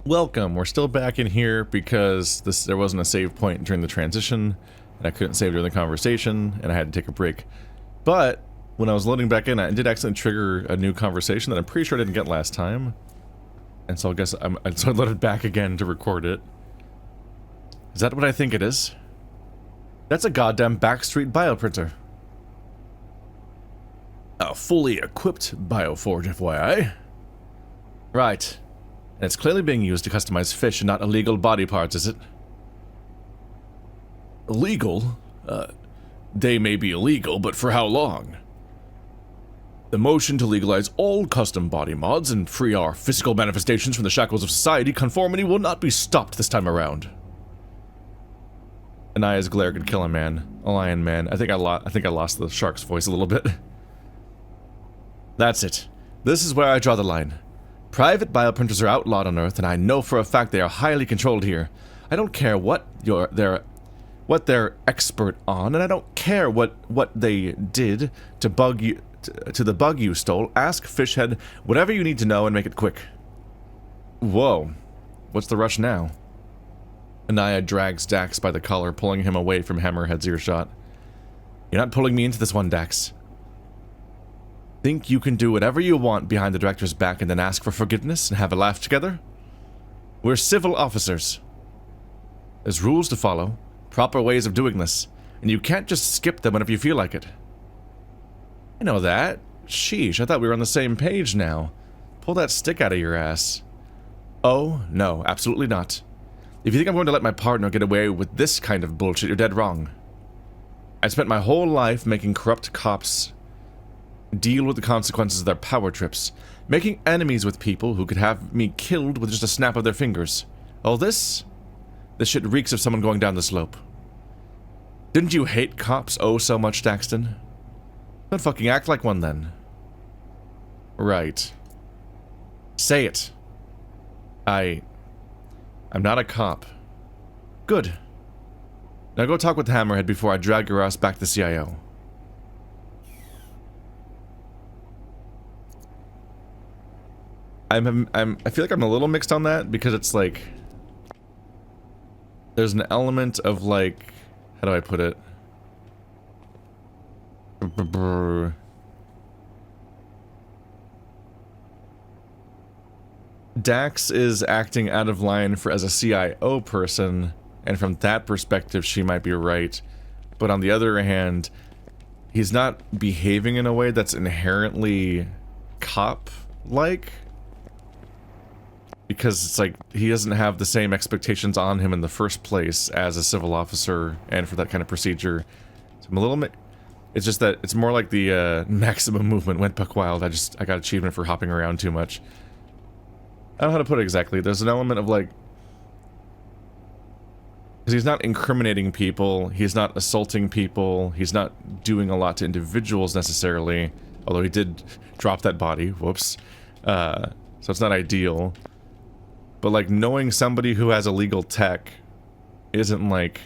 Welcome. We're still back in here because there wasn't a save point during the transition, and I couldn't save during the conversation, and I had to take a break. But when I was loading back in, I did accidentally trigger a new conversation that I'm pretty sure I didn't get last time, and so I guess I loaded back again to record it. Is that what I think it is? That's a goddamn backstreet bioprinter. A fully equipped bioforge, FYI. Right. And it's clearly being used to customize fish and not illegal body parts, is it? Illegal? They may be illegal, but for how long? The motion to legalize all custom body mods and free our physical manifestations from the shackles of society conformity will not be stopped this time around. Anaya's glare could kill a man. A lion man. I think I lost the shark's voice a little bit. That's it. This is where I draw the line. Private bioprinters are outlawed on Earth, and I know for a fact they are highly controlled here. I don't care what they're expert on, and I don't care what they did to bug you to the bug you stole. Ask Fishhead whatever you need to know and make it quick. Whoa. What's the rush now? Anaya drags Dax by the collar, pulling him away from Hammerhead's earshot. You're not pulling me into this one, Dax. Think you can do whatever you want behind the director's back and then ask for forgiveness and have a laugh together? We're civil officers. There's rules to follow, proper ways of doing this, and you can't just skip them whenever you feel like it. I know that. Sheesh, I thought we were on the same page now. Pull that stick out of your ass. Oh, no, absolutely not. If you think I'm going to let my partner get away with this kind of bullshit, you're dead wrong. I spent my whole life making corrupt cops deal with the consequences of their power trips, making enemies with people who could have me killed with just a snap of their fingers. All this shit reeks of someone going down the slope. Didn't you hate cops oh so much, Daxton? Don't fucking act like one then. Right. Say it. I'm not a cop. Good. Now go talk with Hammerhead before I drag your ass back to the CIO. I feel like I'm a little mixed on that because it's like there's an element of like, how do I put it? Dax is acting out of line as a CIO person, and from that perspective she might be right, but on the other hand he's not behaving in a way that's inherently cop-like. Because it's like, he doesn't have the same expectations on him in the first place as a civil officer and for that kind of procedure. So I'm a little it's just that it's more like the maximum movement went buck wild. I got achievement for hopping around too much. I don't know how to put it exactly. There's an element of like, because he's not incriminating people, he's not assaulting people, he's not doing a lot to individuals necessarily, although he did drop that body, whoops. So it's not ideal. But like knowing somebody who has illegal tech isn't like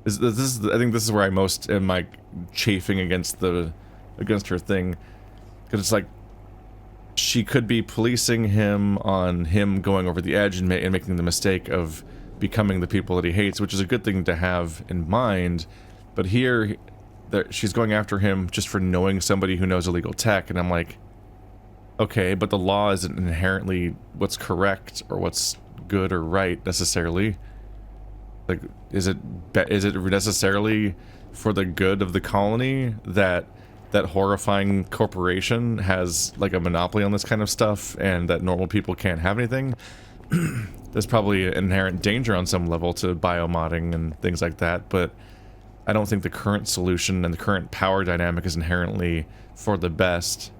I think this is where I most am like chafing against her thing, because it's like she could be policing him on him going over the edge and making the mistake of becoming the people that he hates, which is a good thing to have in mind. But here she's going after him just for knowing somebody who knows illegal tech, and I'm like, okay, but the law isn't inherently what's correct or what's good or right necessarily. Like, is it necessarily for the good of the colony that that horrifying corporation has like a monopoly on this kind of stuff and that normal people can't have anything? There's probably an inherent danger on some level to biomodding and things like that, but I don't think the current solution and the current power dynamic is inherently for the best.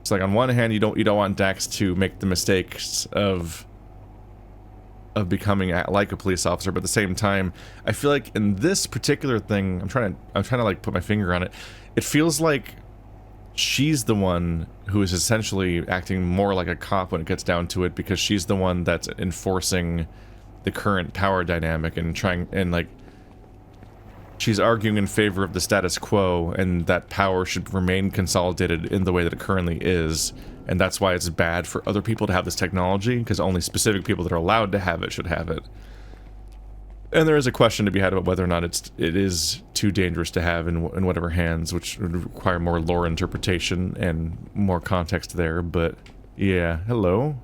It's like, on one hand, you don't want Dax to make the mistakes of becoming like a police officer, but at the same time, I feel like in this particular thing, I'm trying to like put my finger on it. It feels like she's the one who is essentially acting more like a cop when it gets down to it, because she's the one that's enforcing the current power dynamic and like she's arguing in favor of the status quo, and that power should remain consolidated in the way that it currently is, And that's why it's bad for other people to have this technology, because only specific people that are allowed to have it should have it. And there is a question to be had about whether or not it is too dangerous to have in whatever hands, which would require more lore interpretation and more context there, but yeah, hello.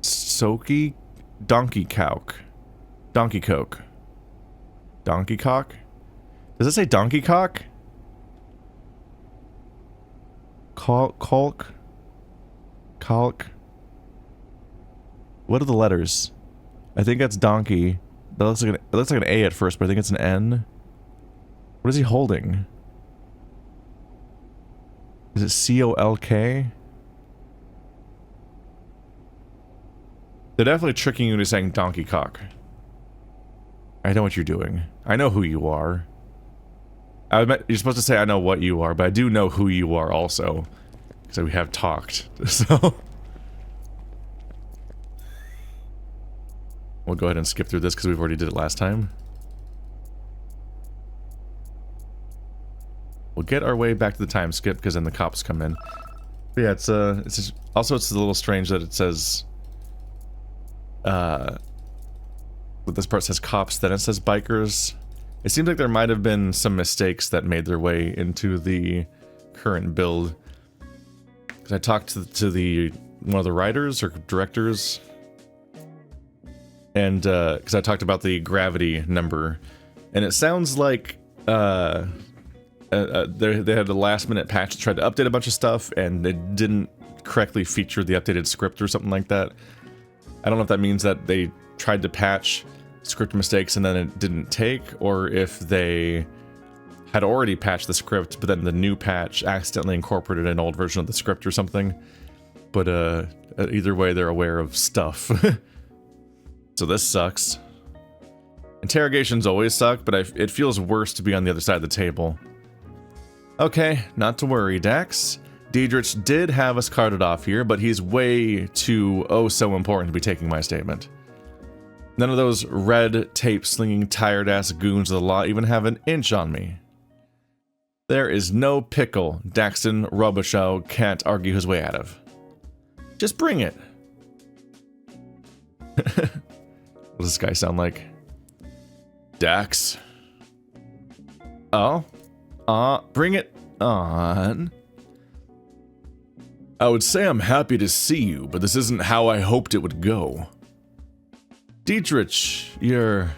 Soaky Donkey Cock. Donkey Coke. Donkey Cock? Does it say Donkey Cock? Colk? What are the letters? I think that's donkey. That looks like it looks like an A at first, but I think it's an N. What is he holding? Is it C-O-L-K? They're definitely tricking you into saying donkey cock. I know what you're doing. I know who you are. You're supposed to say I know what you are, but I do know who you are also. Because we have talked, so... We'll go ahead and skip through this because we've already did it last time. We'll get our way back to the time skip because then the cops come in. But yeah, it's just, also it's a little strange that it says... this part says cops, then it says bikers. It seems like there might have been some mistakes that made their way into the current build. Because I talked to one of the writers or directors, and because I talked about the gravity number, and it sounds like they had a last-minute patch that tried to update a bunch of stuff, and it didn't correctly feature the updated script or something like that. I don't know if that means that they tried to patch script mistakes and then it didn't take, or if they had already patched the script, but then the new patch accidentally incorporated an old version of the script or something. But either way, they're aware of stuff. So this sucks. Interrogations always suck, but it feels worse to be on the other side of the table. Okay, not to worry, Dax. Diedrich did have us carted off here, but he's way too so important to be taking my statement. None of those red tape slinging tired ass goons of the law even have an inch on me. There is no pickle Daxton Robichaud can't argue his way out of. Just bring it. What does this guy sound like? Dax. Oh? Bring it on. I would say I'm happy to see you, but this isn't how I hoped it would go. Diedrich, you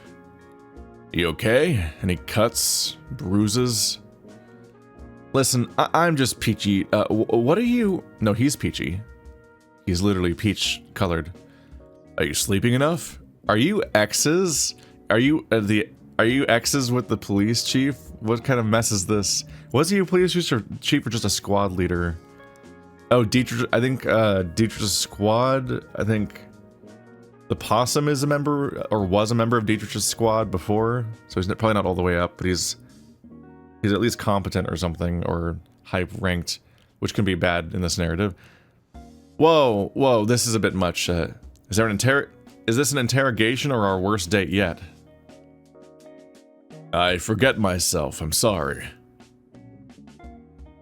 okay? Any cuts? Bruises? Listen, I'm just peachy. What are you... No, he's peachy. He's literally peach-colored. Are you sleeping enough? Are you exes? Are you exes with the police chief? What kind of mess is this? Was he a police chief or just a squad leader? Oh, Dietrich, I think, Dietrich's squad, I think the Possum is a member, or was a member of Dietrich's squad before, so he's probably not all the way up, but he's at least competent or something, or high-ranked, which can be bad in this narrative. Whoa, this is a bit much. Is this an interrogation or our worst date yet? I forget myself, I'm sorry.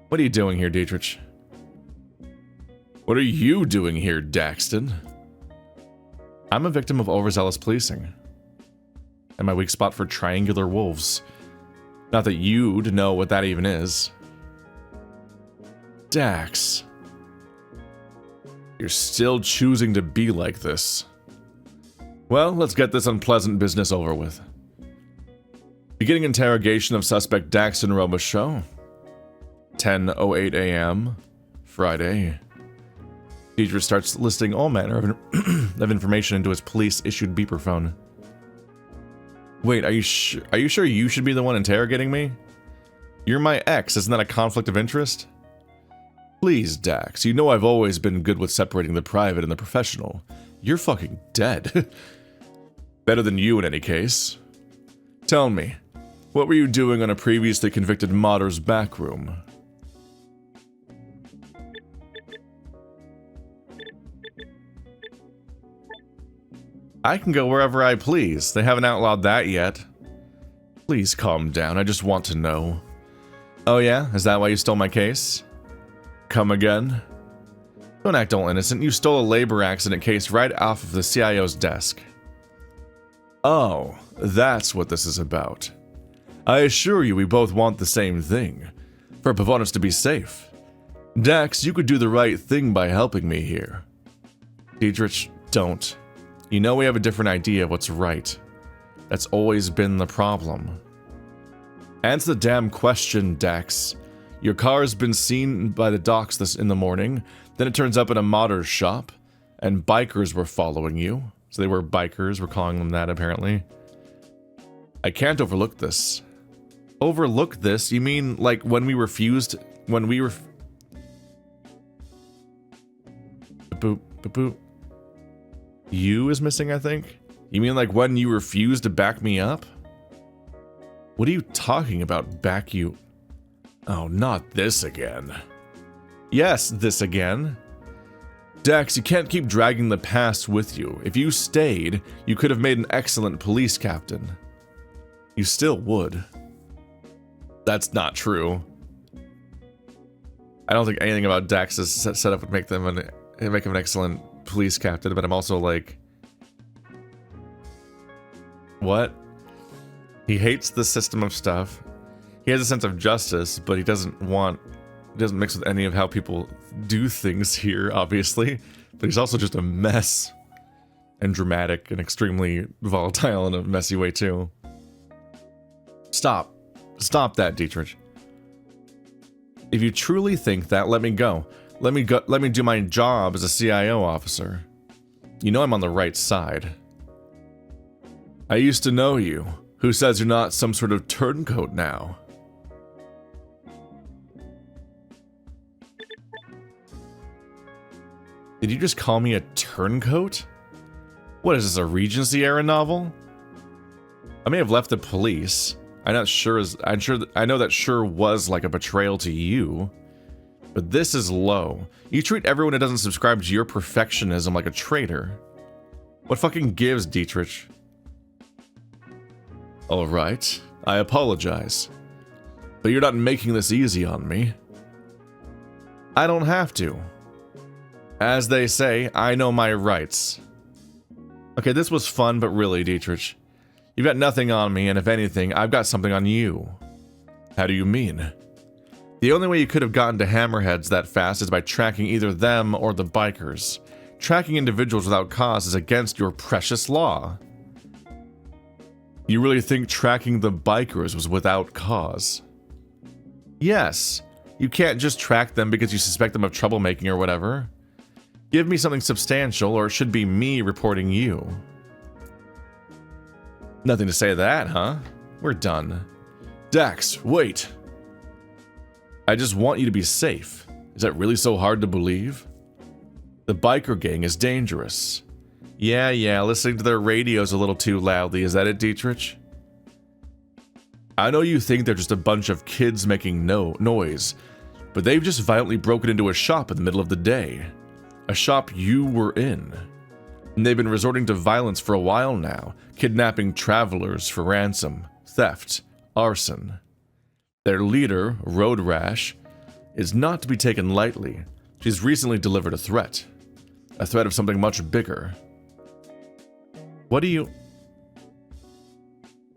What are you doing here, Dietrich? What are you doing here, Daxton? I'm a victim of overzealous policing. And my weak spot for triangular wolves. Not that you'd know what that even is. Dax. You're still choosing to be like this. Well, let's get this unpleasant business over with. Beginning interrogation of suspect Daxton Robichaud. 10:08 a.m. Friday. Diedrich starts listing all manner of information into his police-issued beeper phone. Wait, are you sure you should be the one interrogating me? You're my ex, isn't that a conflict of interest? Please, Dax, you know I've always been good with separating the private and the professional. You're fucking dead. Better than you in any case. Tell me, what were you doing on a previously convicted modder's backroom? I can go wherever I please. They haven't outlawed that yet. Please calm down, I just want to know. Oh yeah? Is that why you stole my case? Come again? Don't act all innocent. You stole a labor accident case right off of the CIO's desk. Oh, that's what this is about. I assure you we both want the same thing. For Pavonis to be safe. Dax, you could do the right thing by helping me here. Dietrich, don't. You know we have a different idea of what's right. That's always been the problem. Answer the damn question, Dax. Your car's been seen by the docks in the morning, then it turns up in a modder's shop, and bikers were following you. So they were bikers, we're calling them that apparently. I can't overlook this. Overlook this? You mean like when we refused, boop, boop. You is missing, I think? You mean like when you refused to back me up? What are you talking about, back you? Oh, not this again. Yes, this again. Dax, you can't keep dragging the past with you. If you stayed, you could have made an excellent police captain. You still would. That's not true. I don't think anything about Dax's setup would make him an excellent police captain, but I'm also like... What? He hates the system of stuff. He has a sense of justice, but he doesn't mix with any of how people do things here, obviously. But he's also just a mess. And dramatic and extremely volatile in a messy way, too. Stop. Stop that, Dietrich. If you truly think that, let me go. Let me do my job as a CIO officer. You know I'm on the right side. I used to know you. Who says you're not some sort of turncoat now? Did you just call me a turncoat? What is this, a Regency era novel? I may have left the police. I know that sure was like a betrayal to you. But this is low. You treat everyone that doesn't subscribe to your perfectionism like a traitor. What fucking gives, Dietrich? Alright, I apologize. But you're not making this easy on me. I don't have to. As they say, I know my rights. Okay, this was fun, but really, Dietrich, you've got nothing on me, and if anything, I've got something on you. How do you mean? The only way you could have gotten to Hammerheads that fast is by tracking either them or the bikers. Tracking individuals without cause is against your precious law. You really think tracking the bikers was without cause? Yes. You can't just track them because you suspect them of troublemaking or whatever. Give me something substantial, or it should be me reporting you. Nothing to say to that, huh? We're done. Dax, wait. I just want you to be safe. Is that really so hard to believe? The biker gang is dangerous. Yeah, listening to their radios a little too loudly. Is that it, Dietrich? I know you think they're just a bunch of kids making noise, but they've just violently broken into a shop in the middle of the day. A shop you were in. And they've been resorting to violence for a while now, kidnapping travelers for ransom, theft, arson. Their leader, Road Rash, is not to be taken lightly. She's recently delivered a threat of something much bigger. What do you...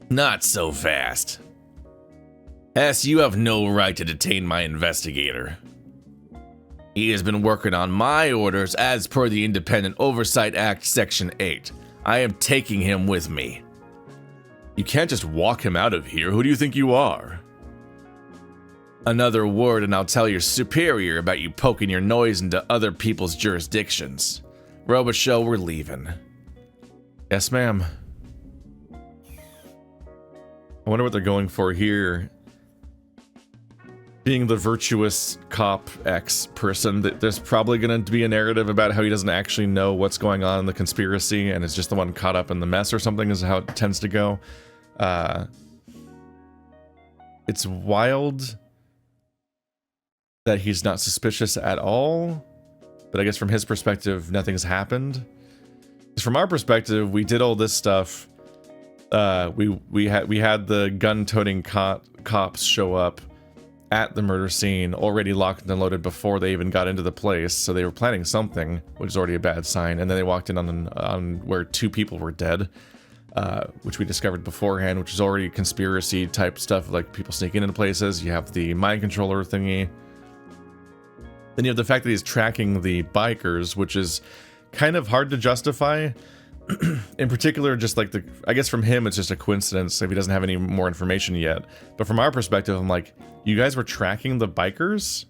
Not so fast. S, you have no right to detain my investigator. He has been working on my orders as per the Independent Oversight Act Section 8. I am taking him with me. You can't just walk him out of here. Who do you think you are? Another word and I'll tell your superior about you poking your nose into other people's jurisdictions. Robot Show, we're leaving. Yes, ma'am. I wonder what they're going for here. Being the virtuous cop X person, there's probably going to be a narrative about how he doesn't actually know what's going on in the conspiracy and is just the one caught up in the mess or something, is how it tends to go. It's wild that he's not suspicious at all, but I guess from his perspective, nothing's happened. From our perspective, we did all this stuff. We had the gun-toting cops show up, at the murder scene, already locked and loaded before they even got into the place. So they were planning something, which is already a bad sign. And then they walked in on where 2 people were dead, which we discovered beforehand, which is already conspiracy type stuff, like people sneaking into places. You have the mind controller thingy. Then you have the fact that he's tracking the bikers, which is kind of hard to justify. In particular, just like I guess from him, it's just a coincidence if he doesn't have any more information yet. But from our perspective, I'm like, you guys were tracking the bikers?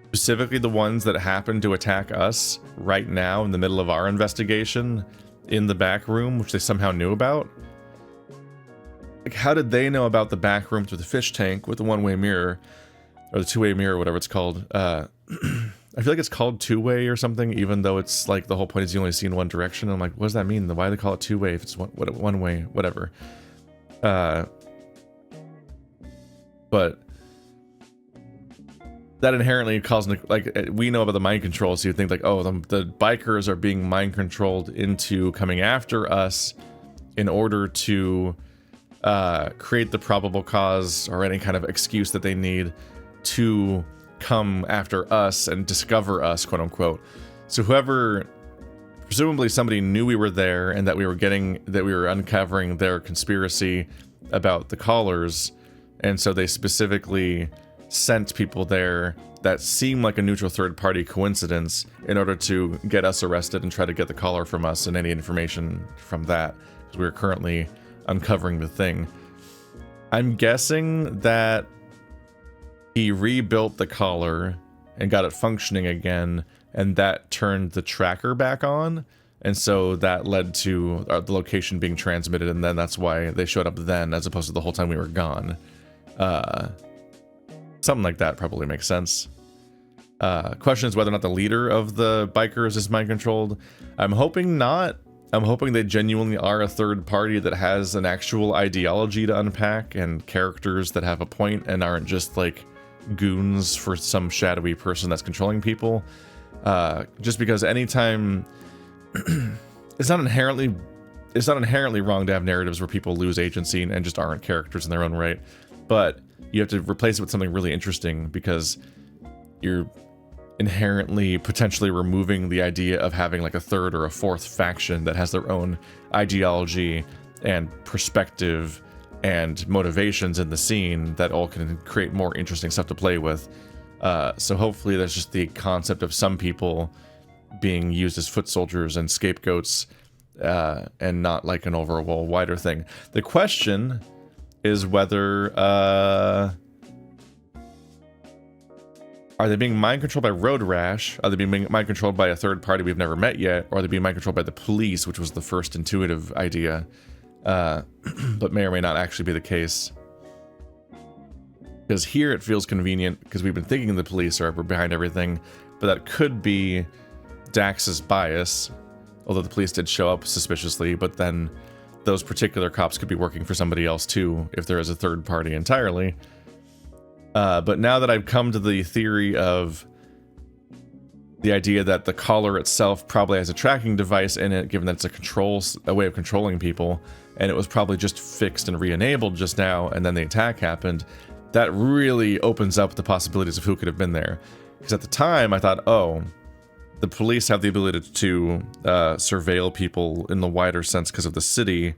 Specifically the ones that happened to attack us right now in the middle of our investigation in the back room, which they somehow knew about? Like, how did they know about the back room through the fish tank with the one-way mirror? Or the two-way mirror, whatever it's called. I feel like it's called two-way or something, even though it's like the whole point is you only see in one direction. I'm like, what does that mean? Why do they call it two-way if it's one way? Whatever. But that inherently calls, like, we know about the mind control, so you think like, oh, the bikers are being mind controlled into coming after us in order to create the probable cause or any kind of excuse that they need to come after us and discover us, quote unquote. So whoever, presumably somebody knew we were there and that we were uncovering their conspiracy about the callers, and so they specifically sent people there that seemed like a neutral third-party coincidence in order to get us arrested and try to get the caller from us and any information from that, because we were currently uncovering the thing. I'm guessing that he rebuilt the collar and got it functioning again, and that turned the tracker back on, and so that led to the location being transmitted, and then that's why they showed up then, as opposed to the whole time we were gone. Something like that probably makes sense. Question is whether or not the leader of the bikers is mind-controlled. I'm hoping not. I'm hoping they genuinely are a third party that has an actual ideology to unpack and characters that have a point and aren't just like goons for some shadowy person that's controlling people. Just because anytime it's not inherently wrong to have narratives where people lose agency and just aren't characters in their own right, but you have to replace it with something really interesting, because you're inherently potentially removing the idea of having like a third or a fourth faction that has their own ideology and perspective and motivations in the scene that all can create more interesting stuff to play with. So hopefully there's just the concept of some people being used as foot soldiers and scapegoats, and not like an overall wider thing. The question is whether are they being mind controlled by Road Rash? Are they being mind controlled by a third party we've never met yet? Or are they being mind controlled by the police, which was the first intuitive idea, but may or may not actually be the case? Because here it feels convenient, because we've been thinking the police are behind everything, but that could be Dax's bias, although the police did show up suspiciously, but then those particular cops could be working for somebody else too, if there is a third party entirely. But now that I've come to the theory of the idea that the collar itself probably has a tracking device in it, given that it's a way of controlling people, and it was probably just fixed and re-enabled just now, and then the attack happened, that really opens up the possibilities of who could have been there. Because at the time, I thought, oh, the police have the ability to surveil people in the wider sense because of the city,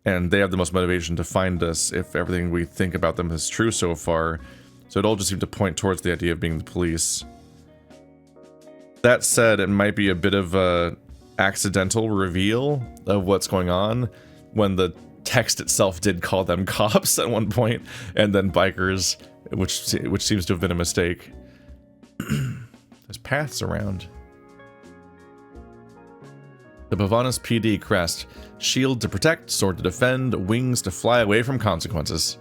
and they have the most motivation to find us if everything we think about them is true so far. So it all just seemed to point towards the idea of being the police. That said, it might be a bit of a accidental reveal of what's going on when the text itself did call them cops at one point, and then bikers, which seems to have been a mistake. There's paths around. The Pavonis PD crest. Shield to protect, sword to defend, wings to fly away from consequences.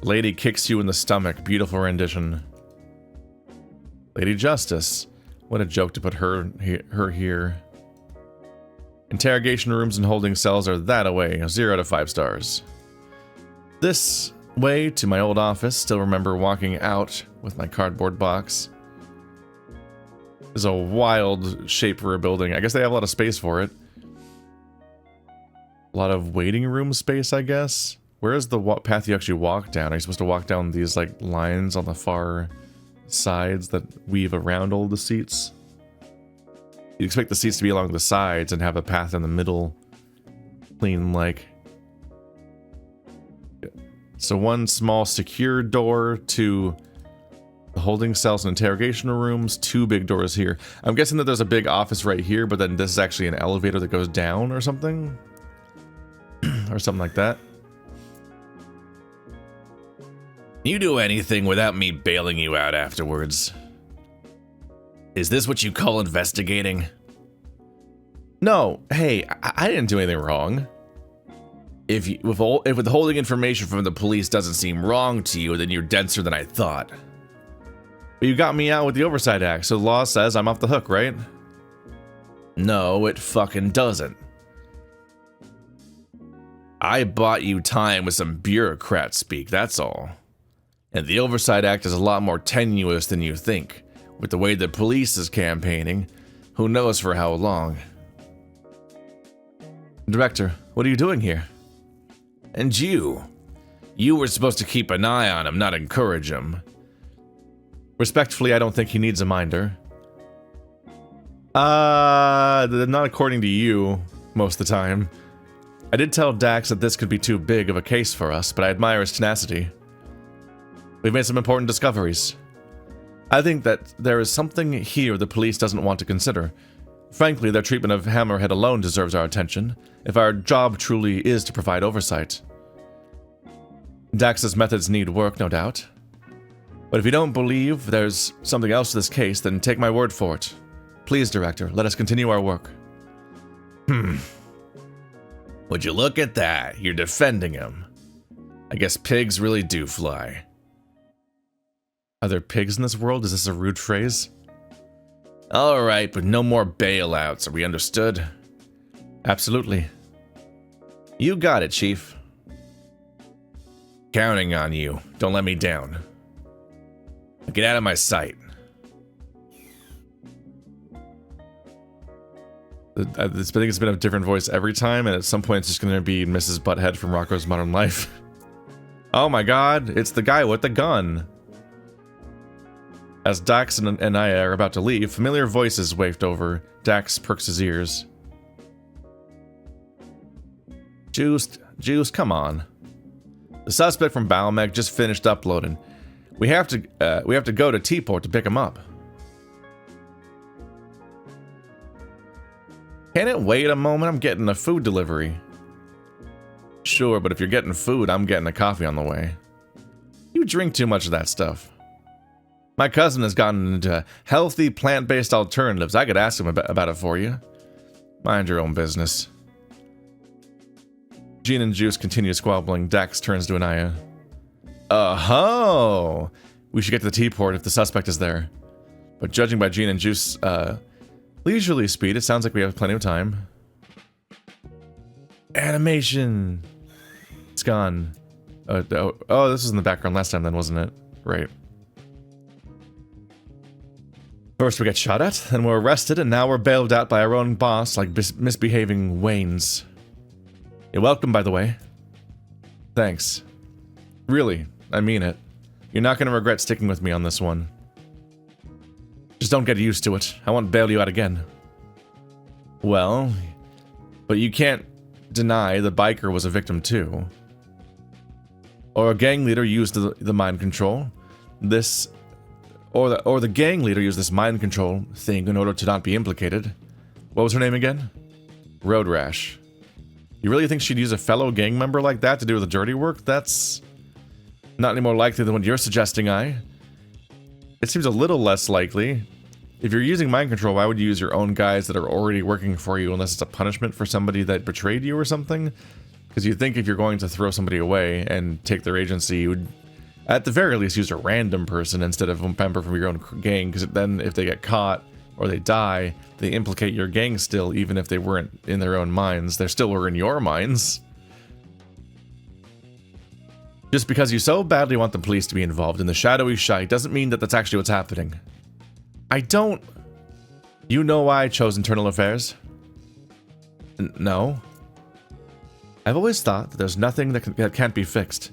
Lady kicks you in the stomach. Beautiful rendition. Lady Justice. What a joke to put her here. Interrogation rooms and holding cells are that away. 0 to 5 stars. This way to my old office. Still remember walking out with my cardboard box. Is a wild shape for a building. I guess they have a lot of space for it. A lot of waiting room space, I guess. Where is the path you actually walk down? Are you supposed to walk down these, like, lines on the far sides that weave around all the seats? You'd expect the seats to be along the sides and have a path in the middle. Clean, like. So one small secure door to the holding cells and interrogation rooms. 2 big doors here. I'm guessing that there's a big office right here, but then this is actually an elevator that goes down or something? Or something like that. You do anything without me bailing you out afterwards. Is this what you call investigating? No, hey, I didn't do anything wrong. If withholding information from the police doesn't seem wrong to you, then you're denser than I thought. But you got me out with the Oversight Act, so the law says I'm off the hook, right? No, it fucking doesn't. I bought you time with some bureaucrat speak, that's all. And the Oversight Act is a lot more tenuous than you think. With the way the police is campaigning, who knows for how long. Director, what are you doing here? And you were supposed to keep an eye on him, not encourage him. Respectfully, I don't think he needs a minder. Not according to you, most of the time. I did tell Dax that this could be too big of a case for us, but I admire his tenacity. We've made some important discoveries. I think that there is something here the police doesn't want to consider. Frankly, their treatment of Hammerhead alone deserves our attention, if our job truly is to provide oversight. Dax's methods need work, no doubt. But if you don't believe there's something else to this case, then take my word for it. Please, Director, let us continue our work. Would you look at that? You're defending him. I guess pigs really do fly. Are there pigs in this world? Is this a rude phrase? Alright, but no more bailouts, are we understood? Absolutely. You got it, Chief. Counting on you. Don't let me down. Get out of my sight. I think it's been a different voice every time, and at some point it's just going to be Mrs. Butthead from Rocko's Modern Life. Oh my god, it's the guy with the gun. As Dax and Anaya are about to leave, familiar voices wafted over. Dax perks his ears. Juice, come on. The suspect from Balmec just finished uploading. We have to go to T-Port to pick him up. Can it wait a moment? I'm getting a food delivery. Sure, but if you're getting food, I'm getting a coffee on the way. You drink too much of that stuff. My cousin has gotten into healthy, plant-based alternatives. I could ask him about it for you. Mind your own business. Gene and Juice continue squabbling. Dax turns to Anaya. Oh, we should get to the T-Port if the suspect is there. But judging by Gene and Juice, leisurely speed, it sounds like we have plenty of time. Animation. It's gone. Oh, this was in the background last time then, wasn't it? Right. First we get shot at, then we're arrested, and now we're bailed out by our own boss like misbehaving Waynes. You're welcome, by the way. Thanks. Really, I mean it. You're not going to regret sticking with me on this one. Just don't get used to it. I won't bail you out again. Well, but you can't deny the biker was a victim too. Or a gang leader used the mind control. Or the gang leader used this mind control thing in order to not be implicated. What was her name again? Road Rash. You really think she'd use a fellow gang member like that to do the dirty work? That's not any more likely than what you're suggesting, It seems a little less likely. If you're using mind control, why would you use your own guys that are already working for you unless it's a punishment for somebody that betrayed you or something? Because you think if you're going to throw somebody away and take their agency, you would at the very least use a random person instead of a member from your own gang, because then if they get caught or they die, they implicate your gang still, even if they weren't in their own minds. They still were in your minds. Just because you so badly want the police to be involved in the shadowy shite doesn't mean that that's actually what's happening. I don't... You know why I chose internal affairs? No. I've always thought that there's nothing that can't be fixed.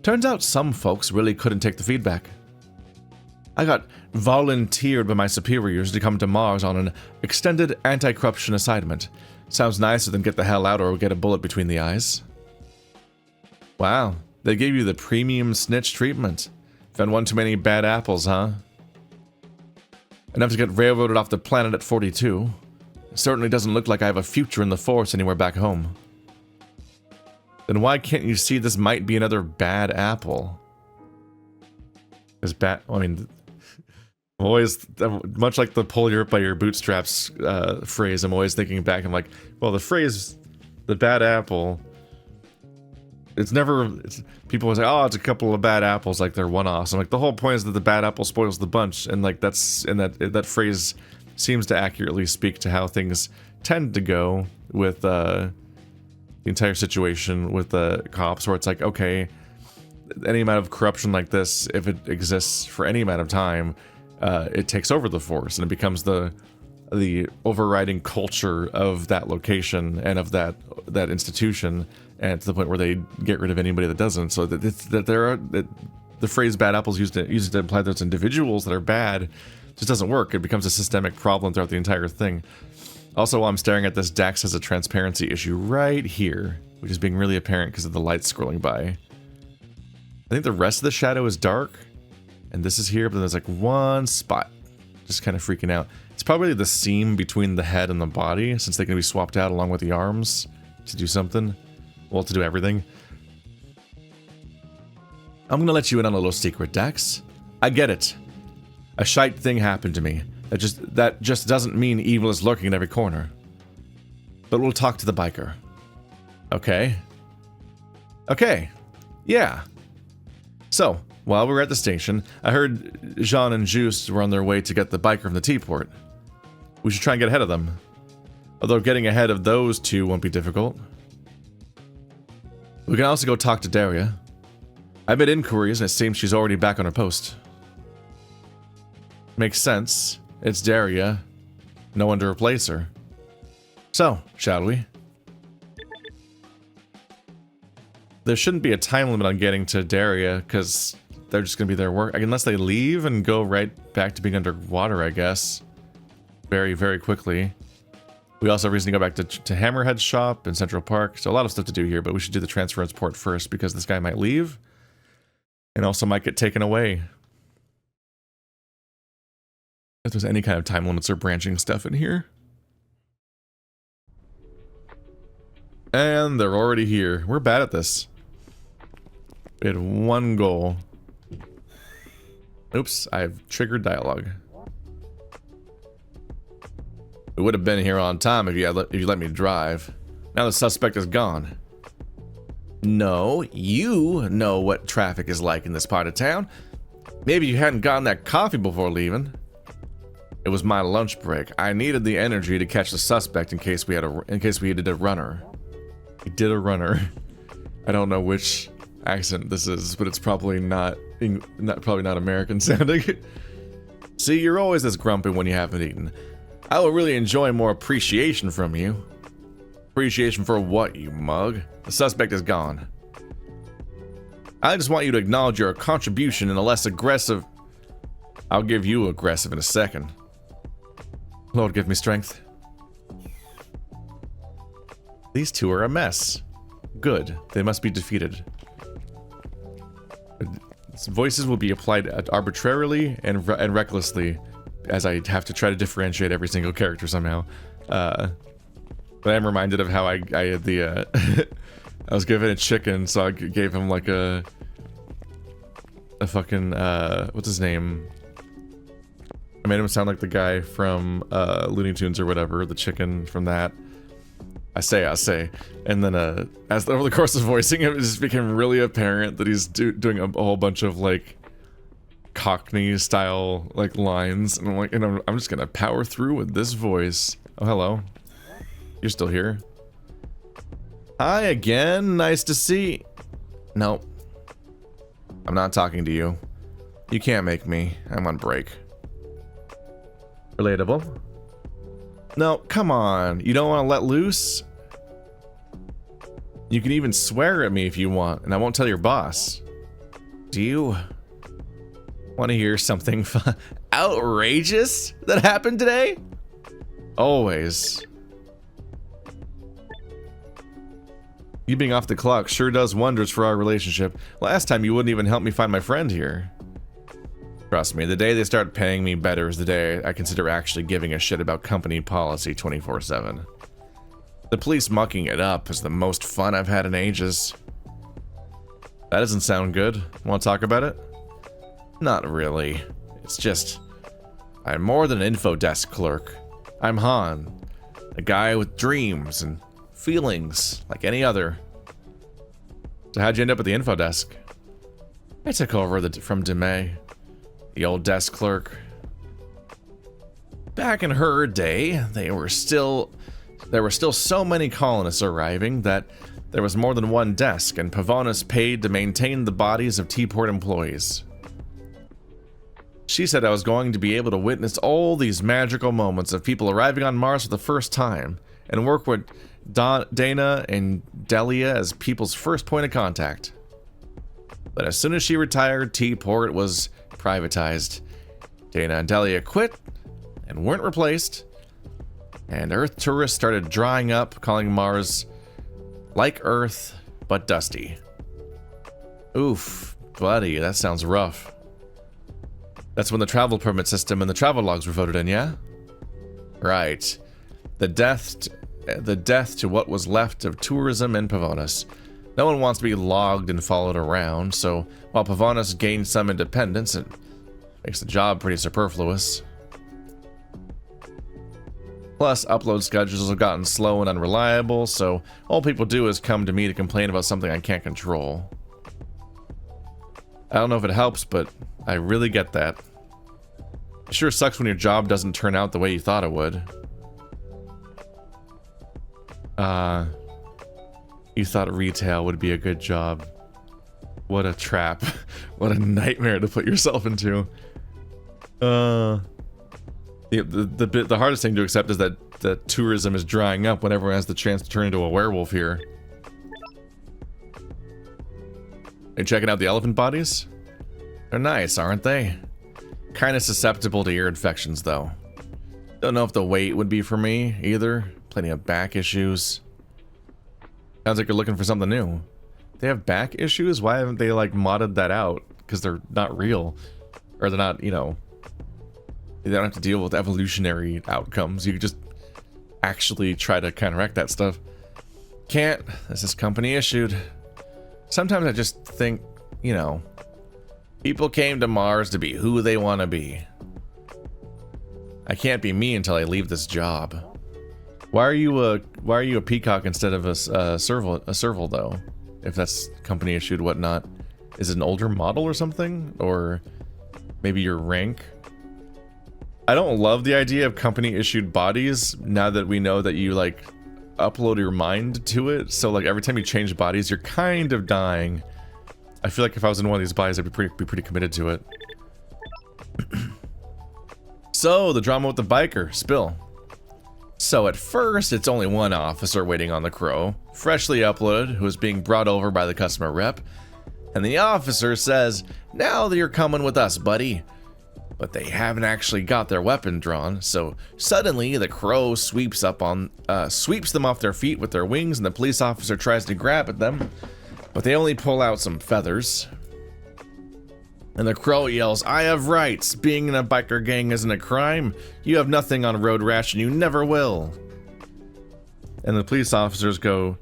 Turns out some folks really couldn't take the feedback. I got volunteered by my superiors to come to Mars on an extended anti-corruption assignment. Sounds nicer than get the hell out or get a bullet between the eyes. Wow, they gave you the premium snitch treatment. Found one too many bad apples, huh? Enough to get railroaded off the planet at 42. It certainly doesn't look like I have a future in the Force anywhere back home. Then why can't you see this might be another bad apple? Because I mean, I'm always, much like the pull you up by your bootstraps phrase, I'm always thinking back, I'm like, well, the phrase, the bad apple, people will say, oh, it's a couple of bad apples, like they're one-offs. I'm like, the whole point is that the bad apple spoils the bunch, and like that phrase seems to accurately speak to how things tend to go with the entire situation with the cops, where it's like, okay, any amount of corruption like this, if it exists for any amount of time, it takes over the Force, and it becomes the overriding culture of that location and of that institution, and to the point where they get rid of anybody that doesn't. So the phrase "bad apples" used to imply there's individuals that are bad just doesn't work. It becomes a systemic problem throughout the entire thing. Also, while I'm staring at this, Dax has a transparency issue right here, which is being really apparent because of the light scrolling by. I think the rest of the shadow is dark, and this is here, but there's like one spot. Just kind of freaking out. It's probably the seam between the head and the body, since they can be swapped out along with the arms to do something. Well, to do everything. I'm gonna let you in on a little secret, Dax. I get it. A shite thing happened to me. That just doesn't mean evil is lurking in every corner. But we'll talk to the biker. Okay. Okay. Yeah. So, while we were at the station, I heard Jean and Juice were on their way to get the biker from the T-port. We should try and get ahead of them. Although getting ahead of those two won't be difficult. We can also go talk to Derya. I made inquiries and it seems she's already back on her post. Makes sense. It's Derya. No one to replace her. So, shall we? There shouldn't be a time limit on getting to Derya, because they're just going to be there work. Unless they leave and go right back to being underwater, I guess. Very, very quickly. We also have reason to go back to Hammerhead's shop in Central Park. So a lot of stuff to do here, but we should do the transference port first, because this guy might leave. And also might get taken away. If there's any kind of time limits or branching stuff in here. And they're already here. We're bad at this. We had one goal. Oops, I've triggered dialogue. We would have been here on time if you let me drive. Now the suspect is gone. No, you know what traffic is like in this part of town. Maybe you hadn't gotten that coffee before leaving. It was my lunch break. I needed the energy to catch the suspect in case we did a runner. We did a runner. I don't know which accent this is, but it's probably not American sounding. See, you're always this grumpy when you haven't eaten. I will really enjoy more appreciation from you. Appreciation for what, you mug? The suspect is gone. I just want you to acknowledge your contribution in a less aggressive... I'll give you aggressive in a second. Lord, give me strength. These two are a mess. Good. They must be defeated. Voices will be applied arbitrarily and recklessly, as I have to try to differentiate every single character somehow. But I'm reminded of how I had the, I was given a chicken, so I gave him like a fucking, what's his name? I made him sound like the guy from Looney Tunes or whatever, the chicken from that. I say. And then as over the course of voicing him, it just became really apparent that he's doing a whole bunch of like Cockney style like lines, and I'm like, I'm just gonna power through with this voice. Oh, hello. You're still here. Hi again. Nice to see. No. I'm not talking to you. You can't make me. I'm on break. Relatable. No, come on. You don't want to let loose? You can even swear at me if you want, and I won't tell your boss. Do you want to hear something outrageous that happened today? Always. You being off the clock sure does wonders for our relationship. Last time you wouldn't even help me find my friend here. Trust me, the day they start paying me better is the day I consider actually giving a shit about company policy 24/7. The police mucking it up is the most fun I've had in ages. That doesn't sound good. Want to talk about it? Not really. It's just, I'm more than an info desk clerk. I'm Han, a guy with dreams and feelings like any other. So how'd you end up at the info desk? I took over from Demay, the old desk clerk. Back in her day, there were still so many colonists arriving that there was more than one desk, and Pavonis paid to maintain the bodies of T-Port employees. She said I was going to be able to witness all these magical moments of people arriving on Mars for the first time, and work with Dana and Derya as people's first point of contact. But as soon as she retired, T-Port was privatized. Dana and Derya quit and weren't replaced, and Earth tourists started drying up, calling Mars like Earth, but dusty. Oof, buddy, that sounds rough. That's when the travel permit system and the travel logs were voted in, yeah? Right. The death to what was left of tourism in Pavonis. No one wants to be logged and followed around, so while Pavonis gained some independence, it makes the job pretty superfluous. Plus, upload schedules have gotten slow and unreliable, so all people do is come to me to complain about something I can't control. I don't know if it helps, but I really get that. It sure sucks when your job doesn't turn out the way you thought it would. You thought retail would be a good job. What a trap. What a nightmare to put yourself into. The hardest thing to accept is that tourism is drying up when everyone has the chance to turn into a werewolf here. Are you checking out the elephant bodies? They're nice, aren't they? Kinda susceptible to ear infections, though. Don't know if the weight would be for me, either. Plenty of back issues. Sounds like you're looking for something new. They have back issues? Why haven't they, like, modded that out? Because they're not real. Or they're not, you know... They don't have to deal with evolutionary outcomes. You could just actually try to counteract that stuff. Can't. This is company issued. Sometimes I just think, you know... People came to Mars to be who they want to be. I can't be me until I leave this job. Why are you a peacock instead of a serval though? If that's company issued, whatnot. Is it an older model or something? Or maybe your rank? I don't love the idea of company issued bodies now that we know that you like upload your mind to it. So like every time you change bodies, you're kind of dying. I feel like if I was in one of these bodies, I'd be pretty committed to it. So, the drama with the biker. Spill. So at first, it's only one officer waiting on the crow, freshly uploaded, who is being brought over by the customer rep. And the officer says, "Now that you're coming with us, buddy." But they haven't actually got their weapon drawn, so suddenly the crow sweeps them off their feet with their wings, and the police officer tries to grab at them, but they only pull out some feathers. And the crow yells, "I have rights. Being in a biker gang isn't a crime. You have nothing on Road Rash and you never will." And the police officer goes,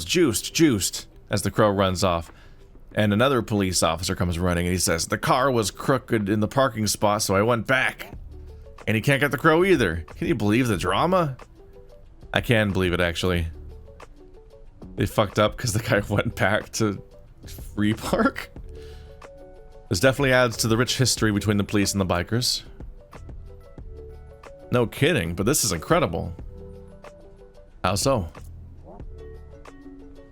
"Juiced, juiced," as the crow runs off. And another police officer comes running and he says, "The car was crooked in the parking spot, so I went back." And he can't get the crow either. Can you believe the drama? I can believe it, actually. They fucked up because the guy went back to free park. This definitely adds to the rich history between the police and the bikers. No kidding, but this is incredible. How so?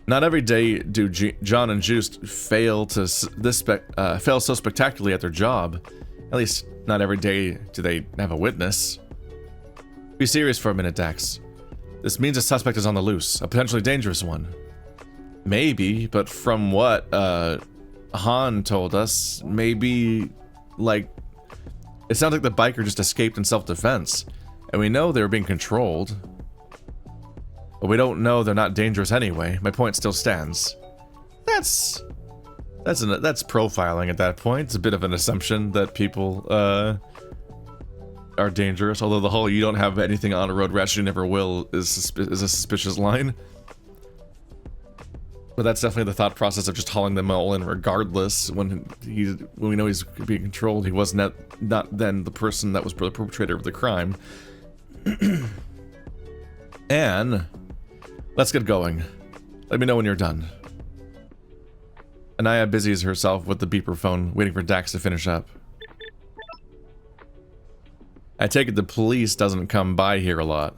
Not every day do John and Juiced fail so spectacularly at their job. At least, not every day do they have a witness. Be serious for a minute, Dax. This means a suspect is on the loose, a potentially dangerous one. Maybe, but from what Han told us, maybe, like, it sounds like the biker just escaped in self-defense. And we know they were being controlled. But we don't know they're not dangerous anyway. My point still stands. That's profiling at that point. It's a bit of an assumption that people are dangerous. Although the whole "you don't have anything on a Road Rash, you never will" is a suspicious line. But that's definitely the thought process of just hauling them all in regardless. When we know he's being controlled, he was not then the person that was the perpetrator of the crime. And let's get going. Let me know when you're done. Anaya busies herself with the beeper phone, waiting for Dax to finish up. I take it the police doesn't come by here a lot.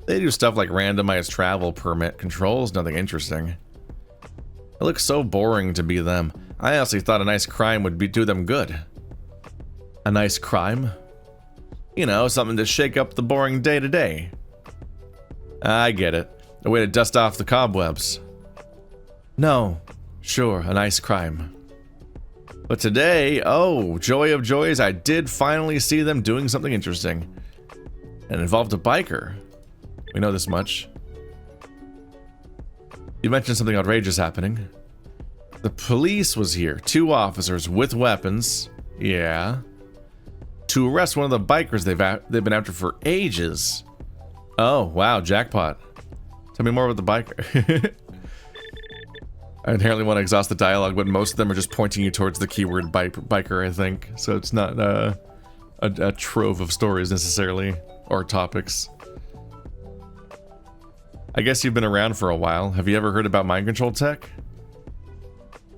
They do stuff like randomized travel permit controls, nothing interesting. It looks so boring to be them. I honestly thought a nice crime would do them good. A nice crime? You know, something to shake up the boring day-to-day. I get it. A way to dust off the cobwebs. No. Sure, a nice crime. But today, oh, joy of joys, I did finally see them doing something interesting. And it involved a biker. We know this much. You mentioned something outrageous happening. The police was here. 2 officers with weapons. Yeah. To arrest one of the bikers they've been after for ages. Oh, wow, jackpot. Tell me more about the biker. I inherently want to exhaust the dialogue, but most of them are just pointing you towards the keyword biker, I think. So it's not a trove of stories necessarily, or topics. I guess you've been around for a while. Have you ever heard about mind control tech?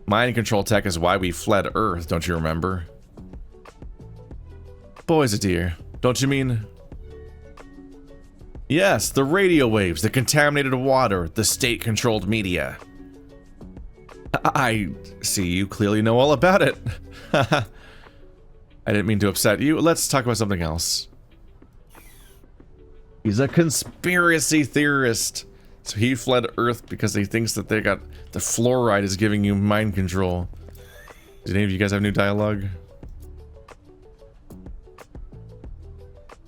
Mind control tech is why we fled Earth, don't you remember? Boys a dear, don't you mean? Yes, the radio waves, the contaminated water, the state-controlled media. I see you clearly know all about it. I didn't mean to upset you. Let's talk about something else. He's a conspiracy theorist. So he fled Earth because he thinks that the fluoride is giving you mind control. Did any of you guys have new dialogue?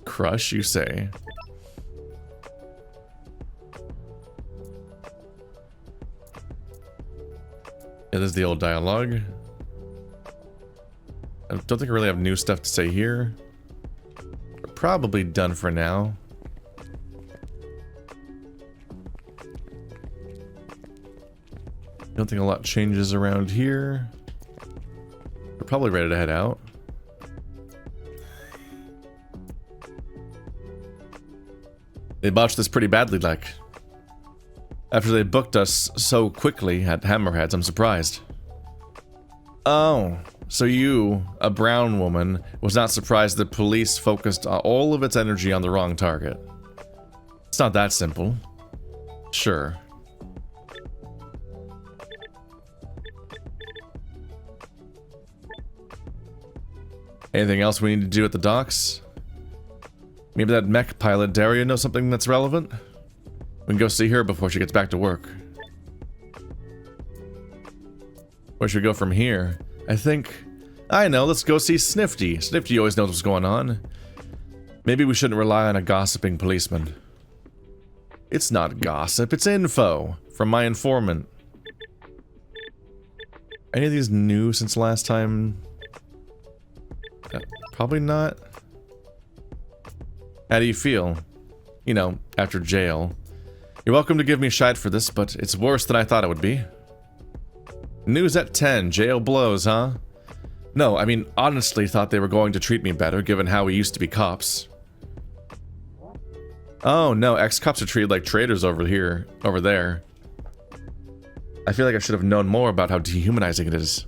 Crush, you say? Yeah, this is the old dialogue. I don't think I really have new stuff to say here. We're probably done for now. I don't think a lot changes around here. We're probably ready to head out. They botched this pretty badly, like. After they booked us so quickly at Hammerheads, I'm surprised. Oh, so you, a brown woman, was not surprised that police focused all of its energy on the wrong target. It's not that simple. Sure. Anything else we need to do at the docks? Maybe that mech pilot Derya knows something that's relevant? We can go see her before she gets back to work. Where should we go from here? I think... I know, let's go see Snifty. Snifty always knows what's going on. Maybe we shouldn't rely on a gossiping policeman. It's not gossip, it's info from my informant. Any of these new since last time? Probably not. How do you feel? You know, after jail. You're welcome to give me shite for this, but it's worse than I thought it would be. News at 10, jail blows, huh? No, I mean, honestly thought they were going to treat me better, given how we used to be cops. Oh no, ex-cops are treated like traitors over there. I feel like I should have known more about how dehumanizing it is.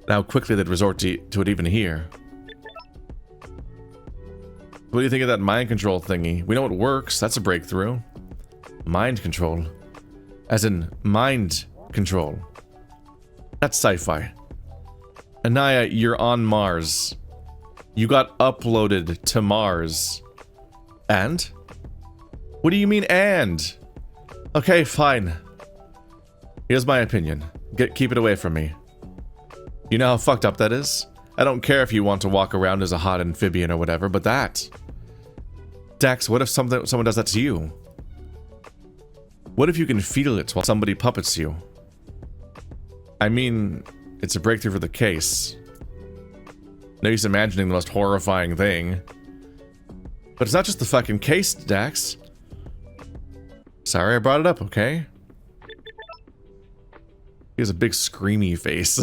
And how quickly they'd resort to it even here. What do you think of that mind control thingy? We know it works, that's a breakthrough. Mind control. As in, mind control. That's sci-fi. Anaya, you're on Mars. You got uploaded to Mars. And? What do you mean, and? Okay, fine. Here's my opinion. Keep it away from me. You know how fucked up that is? I don't care if you want to walk around as a hot amphibian or whatever, but that... Dax, what if someone does that to you? What if you can feel it while somebody puppets you? I mean, it's a breakthrough for the case. No use imagining the most horrifying thing. But it's not just the fucking case, Dax. Sorry I brought it up, okay? He has a big screamy face.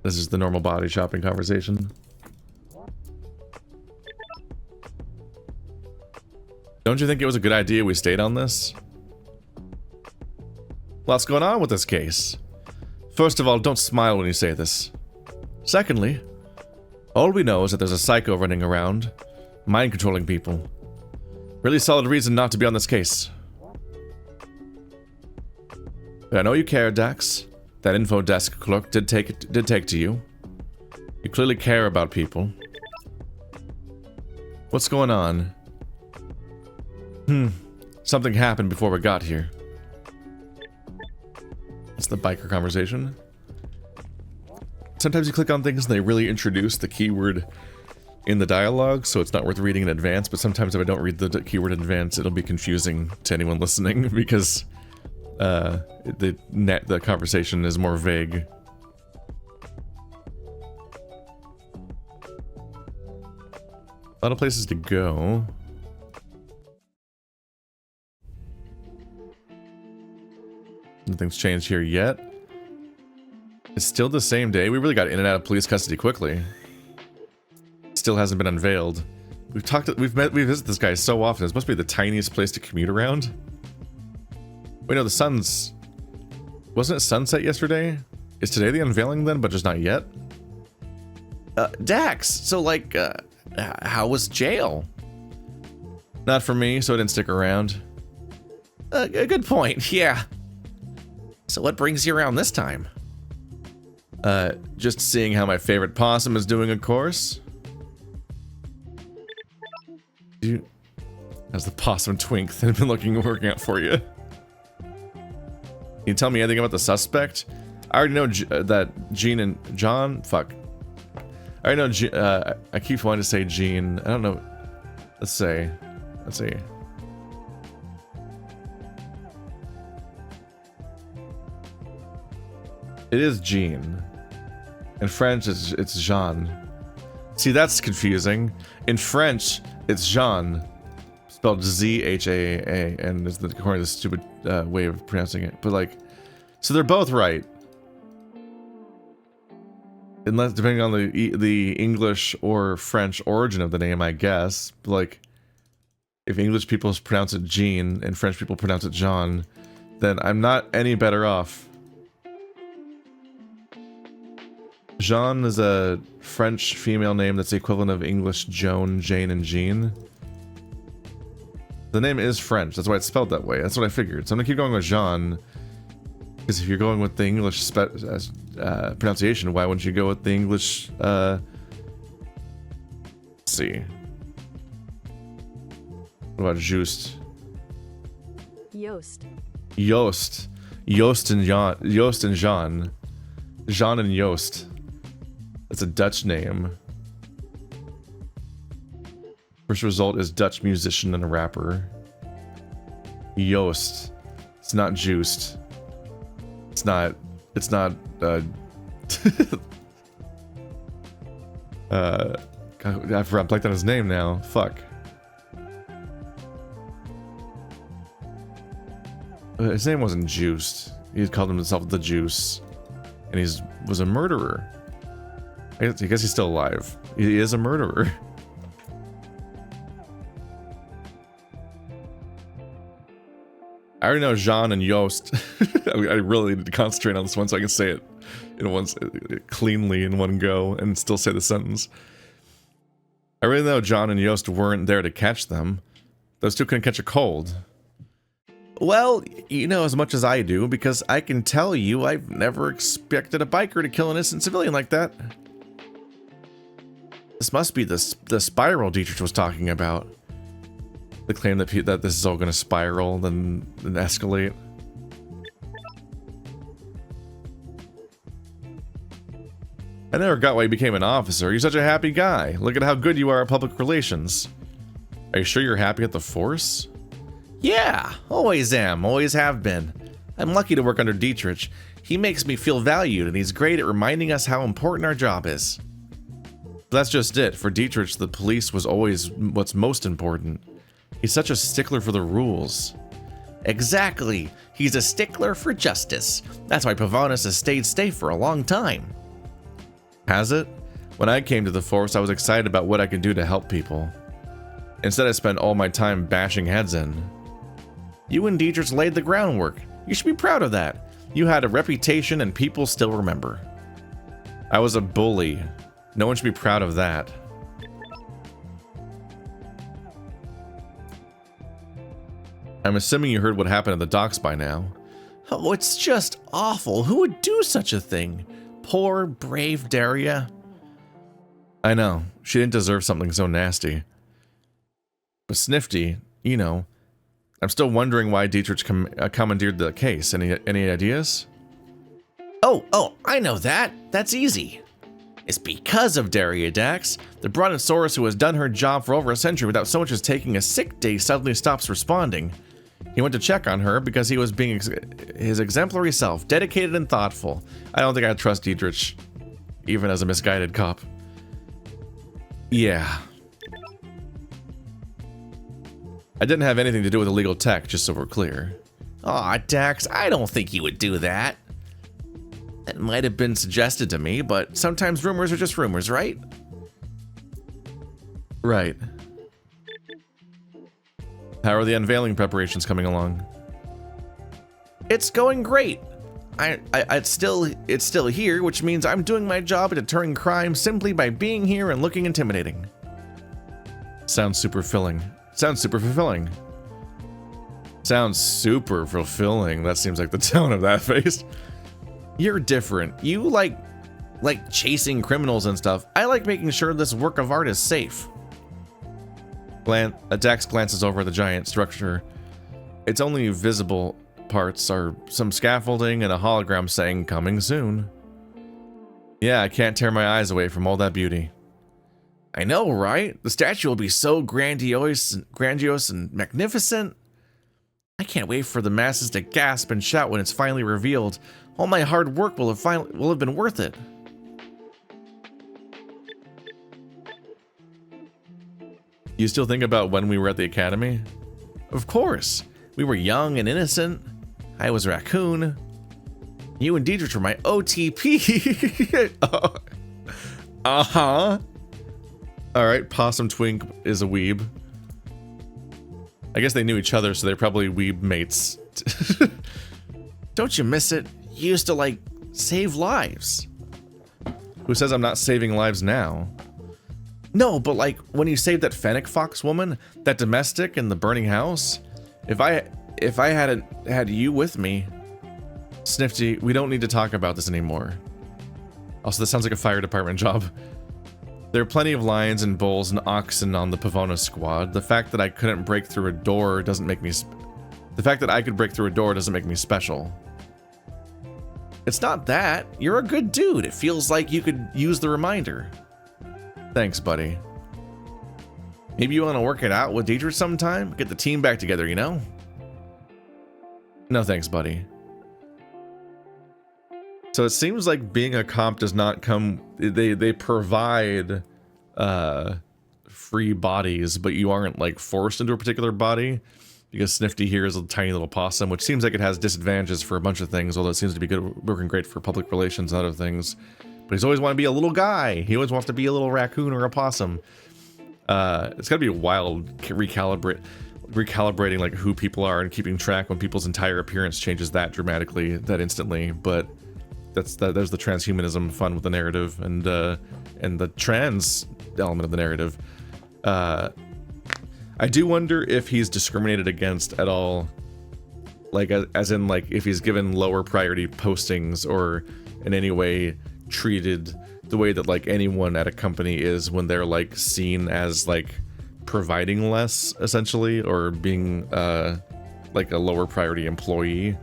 This is the normal body shopping conversation. Don't you think it was a good idea we stayed on this? What's going on with this case? First of all, don't smile when you say this. Secondly, all we know is that there's a psycho running around, mind-controlling people. Really solid reason not to be on this case. But I know you care, Dax. That info desk clerk did take to you. You clearly care about people. What's going on? Something happened before we got here. It's the biker conversation. Sometimes you click on things and they really introduce the keyword in the dialogue, so it's not worth reading in advance, but sometimes if I don't read the keyword in advance, it'll be confusing to anyone listening because the conversation is more vague. A lot of places to go. Nothing's changed here yet. It's still the same day. We really got in and out of police custody quickly. Still hasn't been unveiled. We visit this guy so often. This must be the tiniest place to commute around. Wait, no, the sun's... Wasn't it sunset yesterday? Is today the unveiling then, but just not yet? Dax, so like, how was jail? Not for me, so I didn't stick around. A good point, yeah. So what brings you around this time? Just seeing how my favorite possum is doing, of course. How's the possum twink that I've been working out for you? Can you tell me anything about the suspect? I already know that Gene and John. Fuck. I already know. I keep wanting to say Gene. I don't know. Let's see. It is Jean. In French, it's Jean. See, that's confusing. In French, it's Jean, spelled Z-H-A-A, and it's according to the stupid way of pronouncing it. But like, so they're both right, unless depending on the English or French origin of the name, I guess. But like, if English people pronounce it Jean and French people pronounce it Jean, then I'm not any better off. Jean is a French female name that's the equivalent of English Joan, Jane, and Jean. The name is French, that's why it's spelled that way. That's what I figured. So I'm gonna keep going with Jean, because if you're going with the English pronunciation, why wouldn't you go with the English? Let's see. What about Joost? Joost. Joost. Joost and Jan. Joost and Jean. Jean and Joost. That's a Dutch name. First result is Dutch musician and rapper. Joost. It's not Juiced. It's not God, I forgot, I'm blanked on his name now. Fuck. His name wasn't Juiced. He called himself the Juice. And was a murderer. I guess he's still alive. He is a murderer. I already know Jean and Joost. I really need to concentrate on this one so I can say it cleanly in one go and still say the sentence. I really know John and Joost weren't there to catch them. Those two couldn't catch a cold. Well, you know as much as I do, because I can tell you I've never expected a biker to kill an innocent civilian like that. This must be the spiral Dietrich was talking about. The claim that that this is all going to spiral then escalate. I never got why you became an officer. You're such a happy guy. Look at how good you are at public relations. Are you sure you're happy at the force? Yeah, always am, always have been. I'm lucky to work under Dietrich. He makes me feel valued, and he's great at reminding us how important our job is. But that's just it. For Dietrich, the police was always what's most important. He's such a stickler for the rules. Exactly. He's a stickler for justice. That's why Pavonis has stayed safe for a long time. Has it? When I came to the force, I was excited about what I could do to help people. Instead, I spent all my time bashing heads in. You and Dietrich laid the groundwork. You should be proud of that. You had a reputation and people still remember. I was a bully. No one should be proud of that. I'm assuming you heard what happened at the docks by now. Oh, it's just awful. Who would do such a thing? Poor, brave Derya. I know. She didn't deserve something so nasty. But Snifty, you know, I'm still wondering why Dietrich commandeered the case. Any ideas? Oh, I know that. That's easy. It's because of Derya, Dax. The Brontosaurus who has done her job for over a century without so much as taking a sick day suddenly stops responding. He went to check on her because he was being his exemplary self, dedicated and thoughtful. I don't think I'd trust Dietrich, even as a misguided cop. Yeah. I didn't have anything to do with illegal tech, just so we're clear. Aw, Dax, I don't think you would do that. That might have been suggested to me, but sometimes rumors are just rumors, right? Right. How are the unveiling preparations coming along? It's going great. It's still here, which means I'm doing my job at deterring crime simply by being here and looking intimidating. Sounds super fulfilling. Sounds super fulfilling. Sounds super fulfilling. That seems like the tone of that face. You're different. You like chasing criminals and stuff. I like making sure this work of art is safe. Dax glances over the giant structure. Its only visible parts are some scaffolding and a hologram saying, "Coming soon." Yeah, I can't tear my eyes away from all that beauty. I know, right? The statue will be so grandiose and magnificent. I can't wait for the masses to gasp and shout when it's finally revealed. All my hard work will have been worth it. You still think about when we were at the academy? Of course. We were young and innocent. I was Raccoon. You and Dietrich were my OTP. Uh-huh. Alright, Possum Twink is a weeb. I guess they knew each other, so they're probably weeb mates. Don't you miss it? You used to, like, save lives. Who says I'm not saving lives now? No, but like, when you saved that Fennec Fox woman, that domestic in the burning house, if I hadn't had you with me... Snifty, we don't need to talk about this anymore. Also, this sounds like a fire department job. There are plenty of lions and bulls and oxen on the Pavonis squad. The fact that I couldn't break through a door doesn't make me... The fact that I could break through a door doesn't make me special. It's not that. You're a good dude. It feels like you could use the reminder. Thanks, buddy. Maybe you want to work it out with Dietrich sometime? Get the team back together, you know? No thanks, buddy. So it seems like being a cop does not come... They provide free bodies, but you aren't like forced into a particular body. Because Snifty here is a tiny little possum, which seems like it has disadvantages for a bunch of things, although it seems to be working great for public relations and other things. But he's always want to be a little guy. He always wants to be a little raccoon or a possum. It's gotta be wild recalibrating like who people are and keeping track when people's entire appearance changes that dramatically, that instantly. But there's the transhumanism fun with the narrative and the trans element of the narrative. I do wonder if he's discriminated against at all, like as in like if he's given lower priority postings or in any way treated the way that like anyone at a company is when they're like seen as like providing less, essentially, or being like a lower priority employee,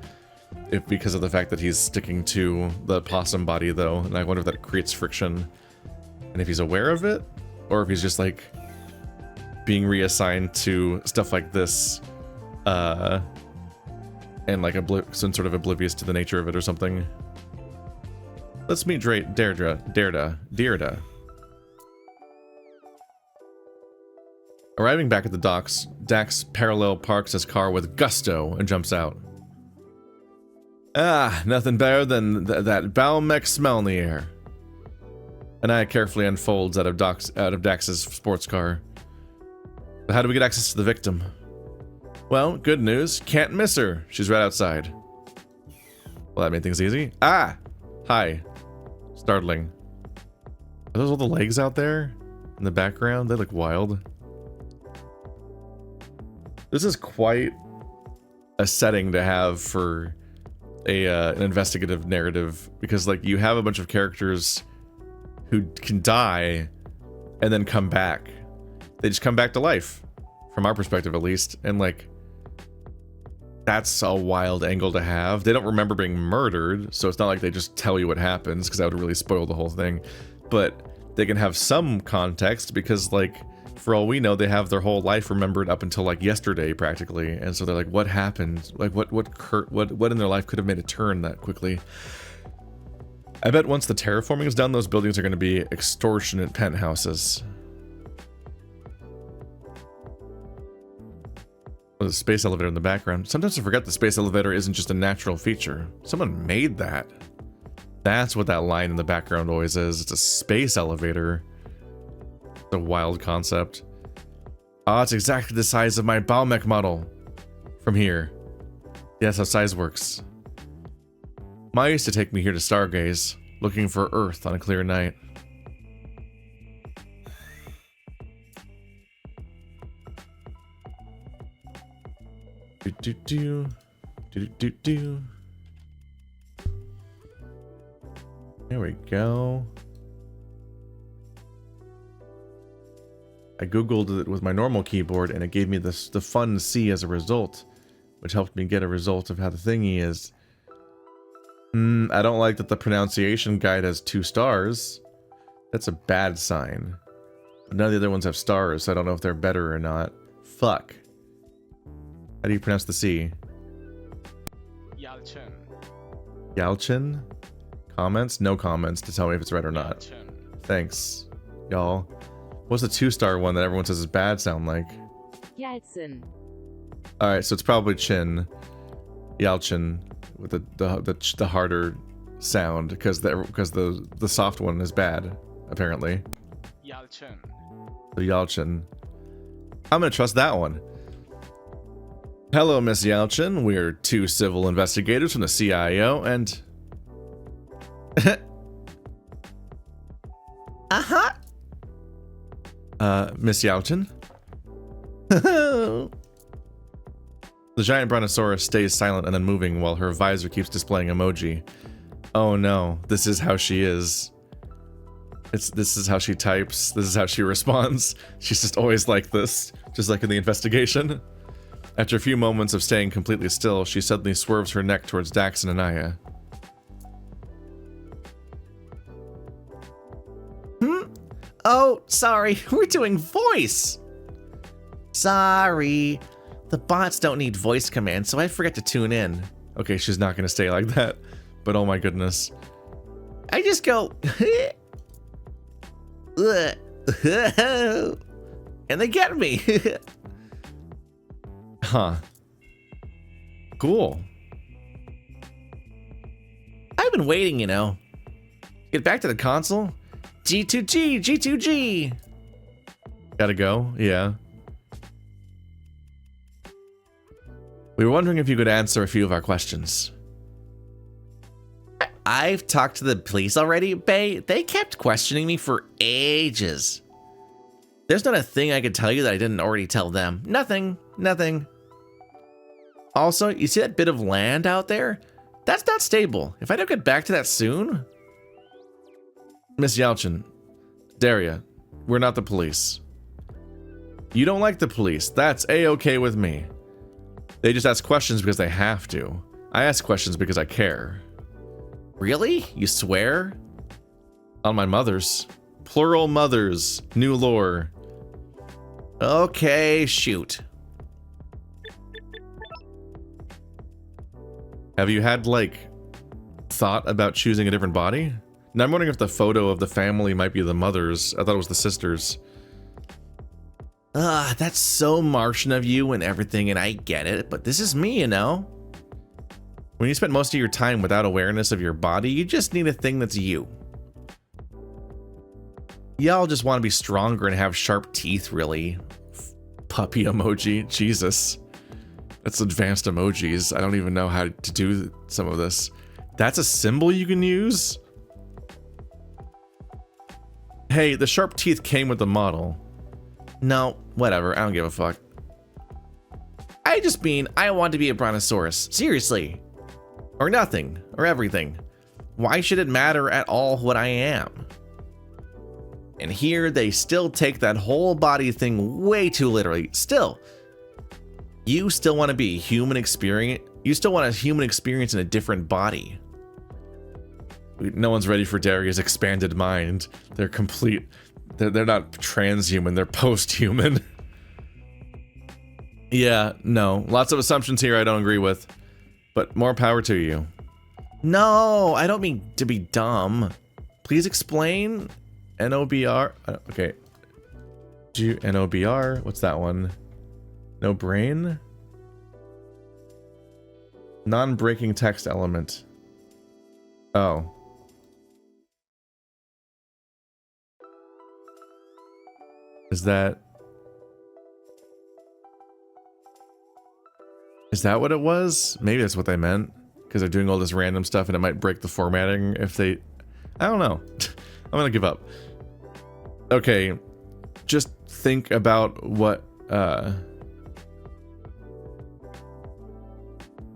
if because of the fact that he's sticking to the possum body, though. And I wonder if that creates friction, and if he's aware of it, or if he's just like being reassigned to stuff like this, and like some sort of oblivious to the nature of it or something. Let's meet Derya. Arriving back at the docks, Dax parallel parks his car with gusto and jumps out. Ah, nothing better than that Balmec smell in the air. Anaya carefully unfolds out of Dax's sports car. But how do we get access to the victim? Well, good news. Can't miss her. She's right outside. Well, that made things easy. Ah! Hi. Startling. Are those all the legs out there in the background? They look wild. This is quite a setting to have for an investigative narrative, because like you have a bunch of characters who can die and then come back. They just come back to life, from our perspective at least, and like that's a wild angle to have. They don't remember being murdered, so it's not like they just tell you what happens, because that would really spoil the whole thing. But they can have some context, because like for all we know, they have their whole life remembered up until like yesterday practically, and so they're like, what happened? Like what in their life could have made a turn that quickly? I bet once the terraforming is done, those buildings are going to be extortionate penthouses. Oh, the space elevator in the background. Sometimes I forget the space elevator isn't just a natural feature. Someone made that. That's what that line in the background always is. It's a space elevator. It's a wild concept. Ah, it's exactly the size of my Balmec model. From here. Yeah, that's how size works. Ma used to take me here to stargaze, looking for Earth on a clear night. There we go. I googled it with my normal keyboard and it gave me the fun C as a result, which helped me get a result of how the thingy is. I don't like that the pronunciation guide has 2 stars. That's a bad sign. But none of the other ones have stars, so I don't know if they're better or not. Fuck. How do you pronounce the C? Yalchin. Yalchin? Comments? No comments to tell me if it's right or not. Yalchin. Thanks, y'all. What's the 2-star one that everyone says is bad sound like? Yalchin. Alright, so it's probably Chin. Yalchin. With the harder sound, because the soft one is bad, apparently. Yalchin. So Yalchin. I'm gonna trust that one. Hello, Miss Yalchin. We're 2 civil investigators from the CIO, and... Miss Yalchin? The giant brontosaurus stays silent and unmoving while her visor keeps displaying emoji. Oh no, this is how she is. This is how she types. This is how she responds. She's just always like this, just like in the investigation. After a few moments of staying completely still, she suddenly swerves her neck towards Dax and Anaya. Oh, sorry, we're doing voice. Sorry. The bots don't need voice commands, so I forget to tune in. Okay, she's not gonna stay like that, but oh my goodness. I just go, and they get me. Huh. Cool. I've been waiting, you know. Get back to the console. G2G, G2G. Gotta go, yeah. We were wondering if you could answer a few of our questions. I've talked to the police already, Bae. They kept questioning me for ages. There's not a thing I could tell you that I didn't already tell them. Nothing. Also, you see that bit of land out there? That's not stable. If I don't get back to that soon... Miss Yalchin, Derya, we're not the police. You don't like the police. That's a-okay with me. They just ask questions because they have to. I ask questions because I care. Really? You swear? On my mothers. Plural mothers. New lore. Okay, shoot. Have you had, like, thought about choosing a different body? Now I'm wondering if the photo of the family might be the mothers. I thought it was the sisters. That's so Martian of you and everything, and I get it, but this is me, you know? When you spend most of your time without awareness of your body, you just need a thing that's you. Y'all just want to be stronger and have sharp teeth, really. Puppy emoji. Jesus. That's advanced emojis. I don't even know how to do some of this. That's a symbol you can use? Hey, the sharp teeth came with the model. No, whatever. I don't give a fuck. I just mean I want to be a brontosaurus. Seriously. Or nothing. Or everything. Why should it matter at all what I am? And here they still take that whole body thing way too literally. Still. You still want to be a human experience. You still want a human experience in a different body. No one's ready for Derya's expanded mind. They're complete. They're not transhuman. They're post-human. Yeah, no. Lots of assumptions here I don't agree with. But more power to you. No, I don't mean to be dumb. Please explain. NOBR. Okay. NOBR. What's that one? No brain? Non-breaking text element. Oh. Is that what it was? Maybe that's what they meant. Because they're doing all this random stuff and it might break the formatting if they... I don't know. I'm gonna give up. Okay. Just think about what... I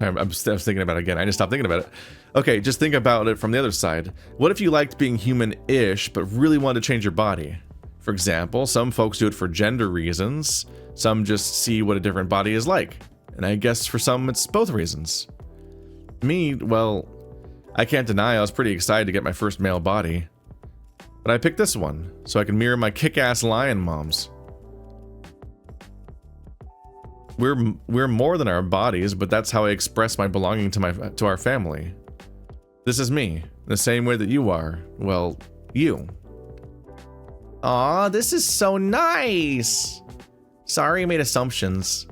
was thinking about it again. I just stopped thinking about it. Okay, just think about it from the other side. What if you liked being human-ish, but really wanted to change your body? For example, some folks do it for gender reasons. Some just see what a different body is like. And I guess for some, it's both reasons. Me, well, I can't deny I was pretty excited to get my first male body. But I picked this one, so I can mirror my kick-ass lion moms. We're more than our bodies, but that's how I express my belonging to our family. This is me, the same way that you are. Well, you. Aw, this is so nice. Sorry I made assumptions.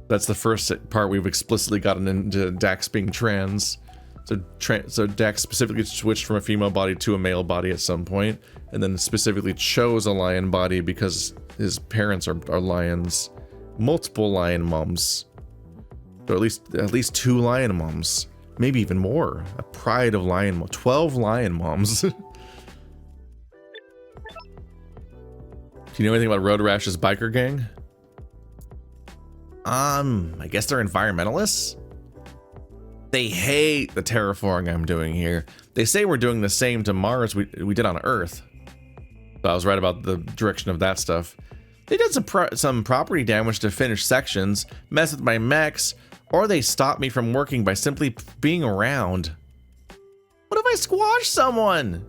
That's the first part we've explicitly gotten into Dax being trans. So Dax specifically switched from a female body to a male body at some point, and then specifically chose a lion body because his parents are lions. Multiple lion moms. So at least 2 lion moms. Maybe even more. A pride of lion moms. 12 lion moms. Do you know anything about Road Rash's biker gang? I guess they're environmentalists? They hate the terraforming I'm doing here. They say we're doing the same to Mars we did on Earth. But I was right about the direction of that stuff. They did some property damage to finished sections, mess with my mechs, or they stopped me from working by simply being around. What if I squash someone?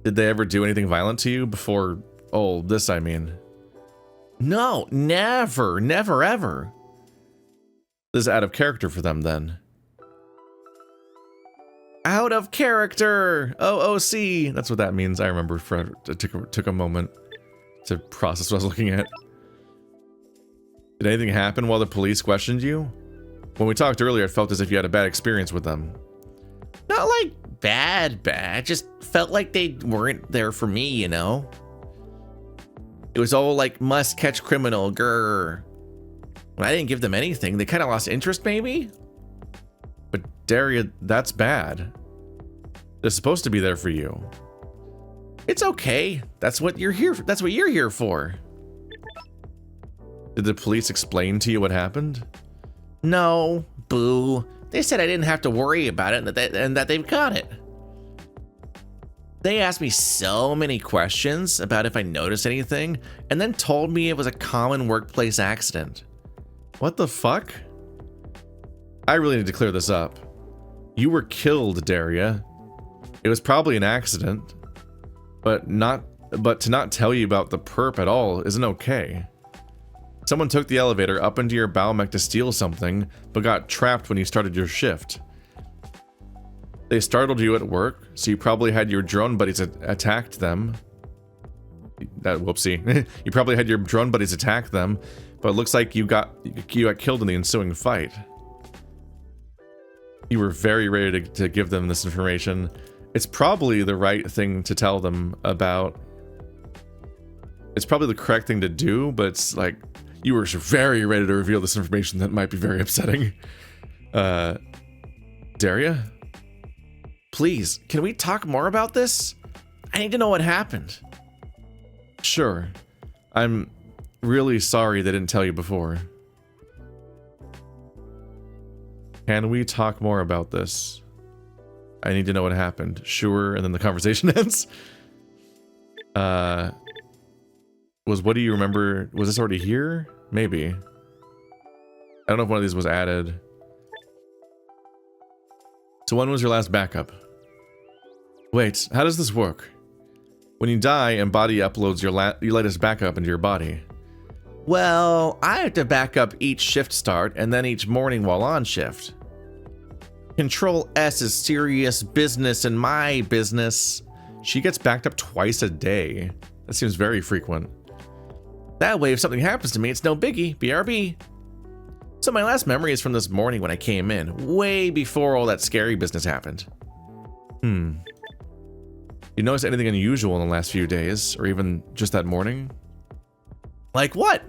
Did they ever do anything violent to you before... Oh, this I mean. No, never. Never, ever. This is out of character for them, then. Out of character! OOC! That's what that means. I remember it took a moment to process what I was looking at. Did anything happen while the police questioned you? When we talked earlier, it felt as if you had a bad experience with them. Not like bad. Just felt like they weren't there for me, you know? It was all like must catch criminal, grrr. When I didn't give them anything, they kind of lost interest, maybe? But Derya, that's bad. They're supposed to be there for you. It's okay. That's what you're here for. That's what you're here for. Did the police explain to you what happened? No, boo. They said I didn't have to worry about it and that they've got it. They asked me so many questions about if I noticed anything, and then told me it was a common workplace accident. What the fuck? I really need to clear this up. You were killed, Derya. It was probably an accident, but to not tell you about the perp at all isn't okay. Someone took the elevator up into your biomech to steal something, but got trapped when you started your shift. They startled you at work, so you probably had your drone buddies attacked them. Whoopsie. You probably had your drone buddies attack them, but it looks like you got killed in the ensuing fight. You were very ready to give them this information. It's probably the right thing to tell them about. It's probably the correct thing to do, but it's like, you were very ready to reveal this information that might be very upsetting. Derya? Please, can we talk more about this? I need to know what happened. Sure. I'm really sorry they didn't tell you before. Can we talk more about this? I need to know what happened. Sure, and then the conversation ends. What do you remember? Was this already here? Maybe. I don't know if one of these was added. So when was your last backup? Wait, how does this work? When you die and body uploads your latest backup into your body. Well, I have to back up each shift start and then each morning while on shift. Control S is serious business in my business. She gets backed up twice a day. That seems very frequent. That way, if something happens to me, it's no biggie. BRB. So my last memory is from this morning when I came in, way before all that scary business happened. You notice anything unusual in the last few days, or even just that morning? Like what?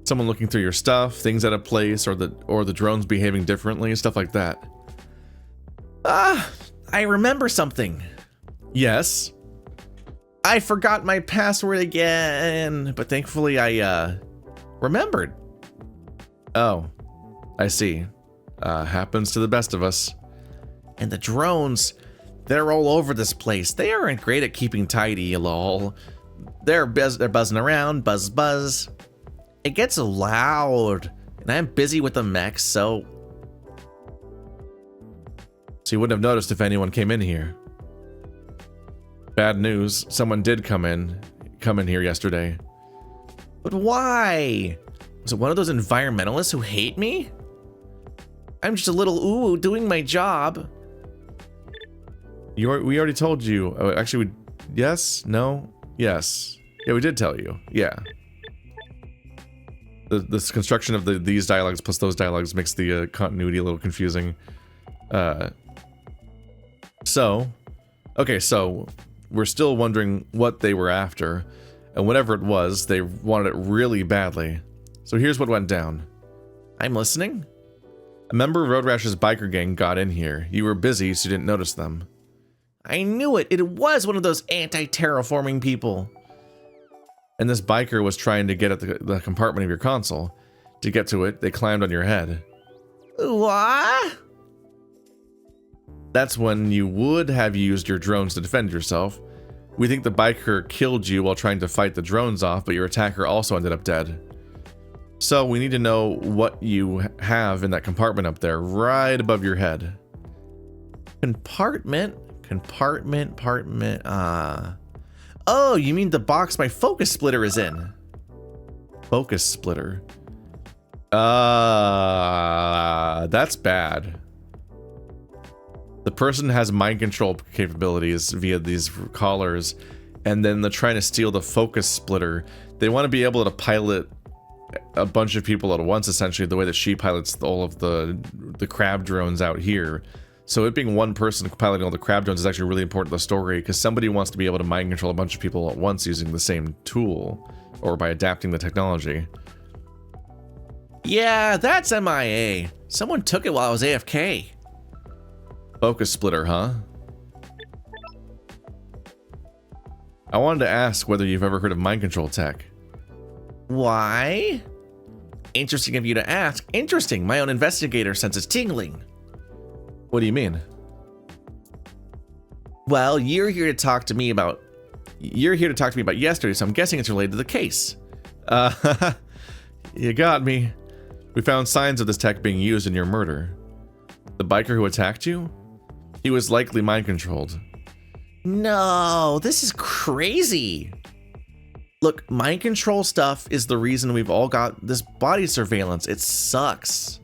Someone looking through your stuff, things out of place, or the drones behaving differently, stuff like that. I remember something. Yes? I forgot my password again, but thankfully I, remembered. Oh, I see. Happens to the best of us. And the drones, they're all over this place. They aren't great at keeping tidy, lol. They're buzzing around, buzz buzz. It gets loud, and I'm busy with the mechs, so you wouldn't have noticed if anyone came in here. Bad news, someone did come in here yesterday. But why? Was it one of those environmentalists who hate me? I'm just a little ooh doing my job. We already told you. Actually, yes? No? Yes. Yeah, we did tell you. Yeah. This construction of these dialogues plus those dialogues makes the continuity a little confusing. So we're still wondering what they were after, and whatever it was, they wanted it really badly. So here's what went down. I'm listening. A member of Road Rash's biker gang got in here. You were busy, so you didn't notice them. I knew it. It was one of those anti-terraforming people. And this biker was trying to get at the compartment of your console. To get to it, they climbed on your head. What? That's when you would have used your drones to defend yourself. We think the biker killed you while trying to fight the drones off, but your attacker also ended up dead. So we need to know what you have in that compartment up there, right above your head. Compartment. Oh, you mean the box my focus splitter is in? Focus splitter. That's bad. The person has mind control capabilities via these collars, and then they're trying to steal the focus splitter. They want to be able to pilot a bunch of people at once, essentially, the way that she pilots all of the crab drones out here. So it being one person piloting all the crab drones is actually really important to the story, because somebody wants to be able to mind control a bunch of people at once using the same tool, or by adapting the technology. Yeah, that's MIA. Someone took it while I was AFK. Focus splitter, huh? I wanted to ask whether you've ever heard of mind control tech. Why? Interesting of you to ask. Interesting, my own investigator sense is tingling. What do you mean? Well, you're here to talk to me about yesterday, so I'm guessing it's related to the case. You got me. We found signs of this tech being used in your murder. The biker who attacked you? He was likely mind-controlled. No, this is crazy. Look, mind control stuff is the reason we've all got this body surveillance. It sucks.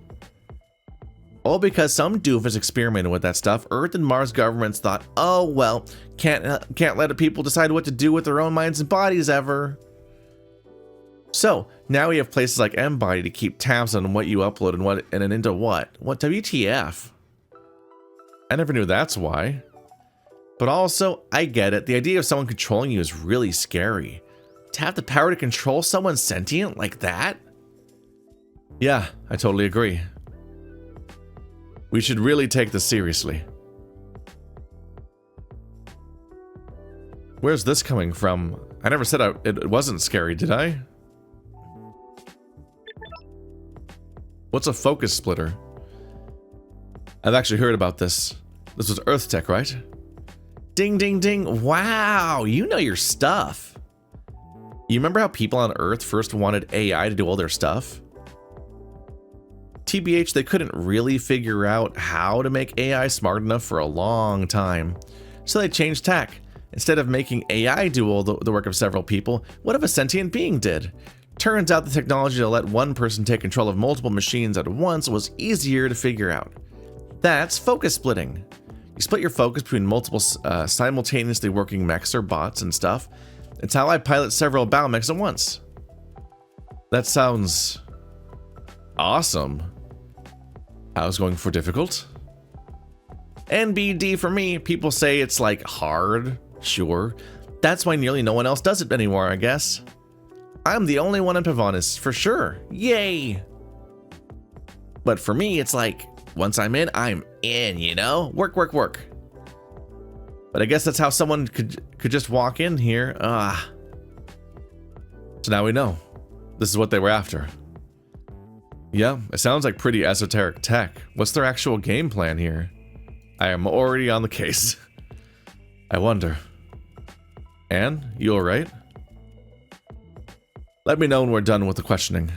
All because some doofus experimented with that stuff. Earth and Mars governments thought, oh well, can't let people decide what to do with their own minds and bodies ever. So now we have places like Embody to keep tabs on what you upload and into what. What WTF? I never knew that's why. But also, I get it. The idea of someone controlling you is really scary. To have the power to control someone sentient like that? Yeah, I totally agree. We should really take this seriously. Where's this coming from? I never said it wasn't scary, did I? What's a focus splitter? I've actually heard about this. This was Earth tech, right? Ding, ding, ding. Wow, you know your stuff. You remember how people on Earth first wanted AI to do all their stuff? TBH, they couldn't really figure out how to make AI smart enough for a long time. So they changed tack. Instead of making AI do all the work of several people, what if a sentient being did? Turns out the technology to let one person take control of multiple machines at once was easier to figure out. That's focus splitting. You split your focus between multiple simultaneously working mechs or bots and stuff. It's how I pilot several biomechs at once. That sounds awesome. How's going for difficult? NBD for me. People say it's like hard. Sure. That's why nearly no one else does it anymore, I guess. I'm the only one in Pavonis, for sure. Yay! But for me, it's like, once I'm in, you know? Work, work, work. But I guess that's how someone could just walk in here. So now we know. This is what they were after. Yeah, it sounds like pretty esoteric tech. What's their actual game plan here? I am already on the case. I wonder. Anne, you alright? Let me know when we're done with the questioning.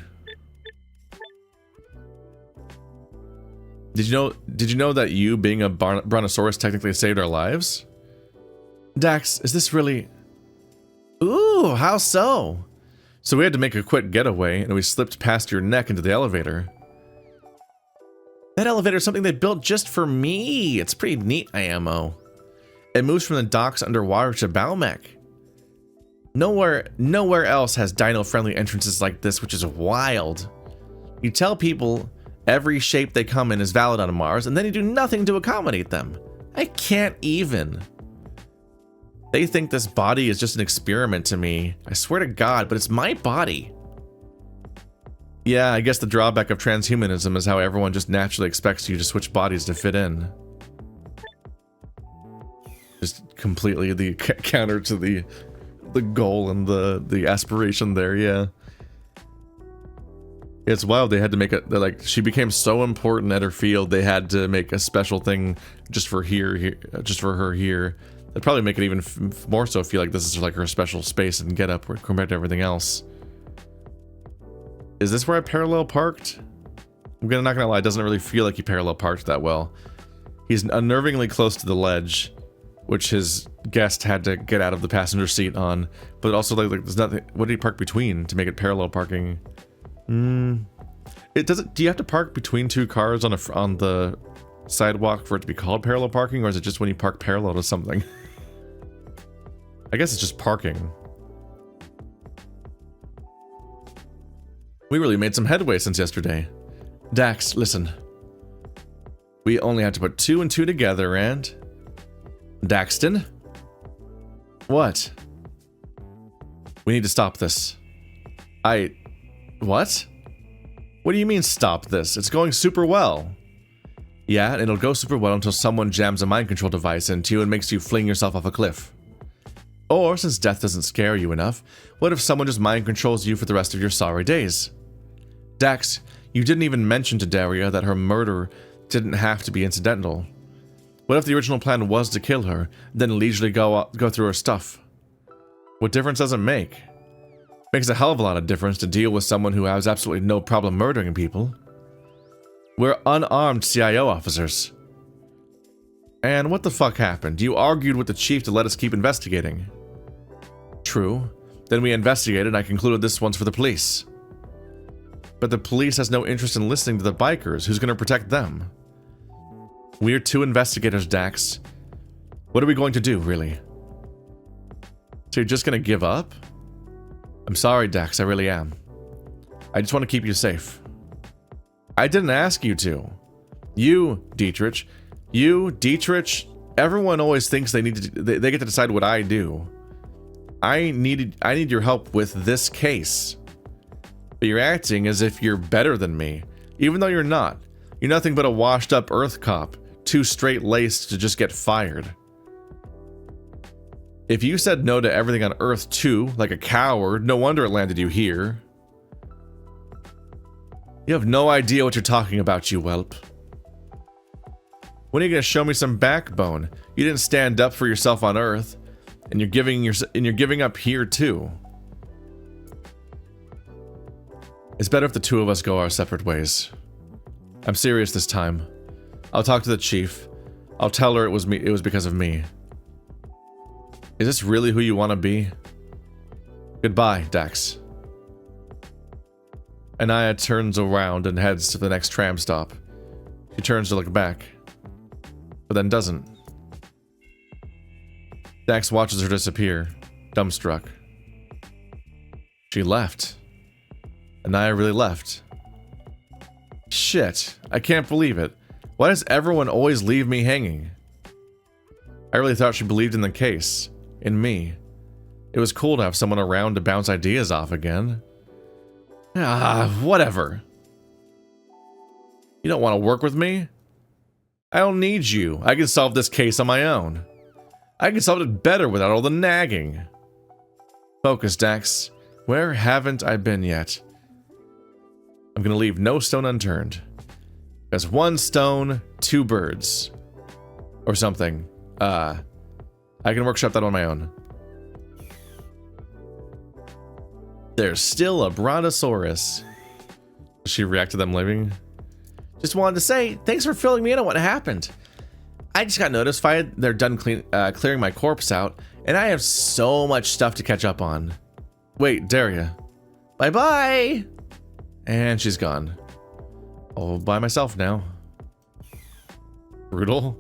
Did you know that you being a brontosaurus technically saved our lives? Dax, is this really... Ooh, how so? So we had to make a quick getaway, and we slipped past your neck into the elevator. That elevator is something they built just for me. It's pretty neat, IMO. It moves from the docks underwater to Balmec. Nowhere else has dino-friendly entrances like this, which is wild. You tell people every shape they come in is valid on Mars, and then you do nothing to accommodate them. I can't even. They think this body is just an experiment to me. I swear to God, but it's my body. Yeah, I guess the drawback of transhumanism is how everyone just naturally expects you to switch bodies to fit in. Just completely the counter to the goal and the aspiration there, yeah. It's wild they had to make it, like, she became so important at her field, they had to make a special thing just for just for her here. That'd probably make it even more so feel like this is like her special space and get up compared to everything else. Is this where I parallel parked? I'm not gonna lie, it doesn't really feel like he parallel parked that well. He's unnervingly close to the ledge, which his guest had to get out of the passenger seat on, but also like there's nothing. What did he park between to make it parallel parking? It doesn't. Do you have to park between two cars on the sidewalk for it to be called parallel parking, or is it just when you park parallel to something? I guess it's just parking. We really made some headway since yesterday. Dax, listen. We only have to put 2 and 2 together and... Daxton? What? We need to stop this. What? What do you mean stop this? It's going super well. Yeah, and it'll go super well until someone jams a mind control device into you and makes you fling yourself off a cliff. Or, since death doesn't scare you enough, what if someone just mind controls you for the rest of your sorry days? Dax, you didn't even mention to Derya that her murder didn't have to be incidental. What if the original plan was to kill her, then leisurely go through her stuff? What difference does it make? Makes a hell of a lot of difference to deal with someone who has absolutely no problem murdering people. We're unarmed CIO officers. And what the fuck happened? You argued with the chief to let us keep investigating. True. Then we investigated and I concluded this one's for the police. But the police has no interest in listening to the bikers. Who's going to protect them? We're two investigators, Dax. What are we going to do, really? So you're just going to give up? I'm sorry, Dax, I really am. I just want to keep you safe. I didn't ask you to. You, Dietrich, everyone always thinks they need to, they get to decide what I do. I need your help with this case. But you're acting as if you're better than me, even though you're not. You're nothing but a washed up Earth cop, too straight-laced to just get fired. If you said no to everything on Earth too, like a coward, no wonder it landed you here. You have no idea what you're talking about, you whelp. When are you gonna show me some backbone? You didn't stand up for yourself on Earth, and you're giving up here too. It's better if the two of us go our separate ways. I'm serious this time. I'll talk to the chief. I'll tell her it was because of me. Is this really who you want to be? Goodbye, Dax. Anaya turns around and heads to the next tram stop. She turns to look back, but then doesn't. Dax watches her disappear, dumbstruck. She left. Anaya really left. Shit, I can't believe it. Why does everyone always leave me hanging? I really thought she believed in the case. In me. It was cool to have someone around to bounce ideas off again. Whatever. You don't want to work with me? I don't need you. I can solve this case on my own. I can solve it better without all the nagging. Focus, Dax. Where haven't I been yet? I'm gonna leave no stone unturned. There's one stone, two birds. Or something. I can workshop that on my own. There's still a Brontosaurus. Does she react to them leaving? Just wanted to say, thanks for filling me in on what happened. I just got notified they're done clearing my corpse out, and I have so much stuff to catch up on. Wait, Derya. Bye-bye! And she's gone. All by myself now. Brutal.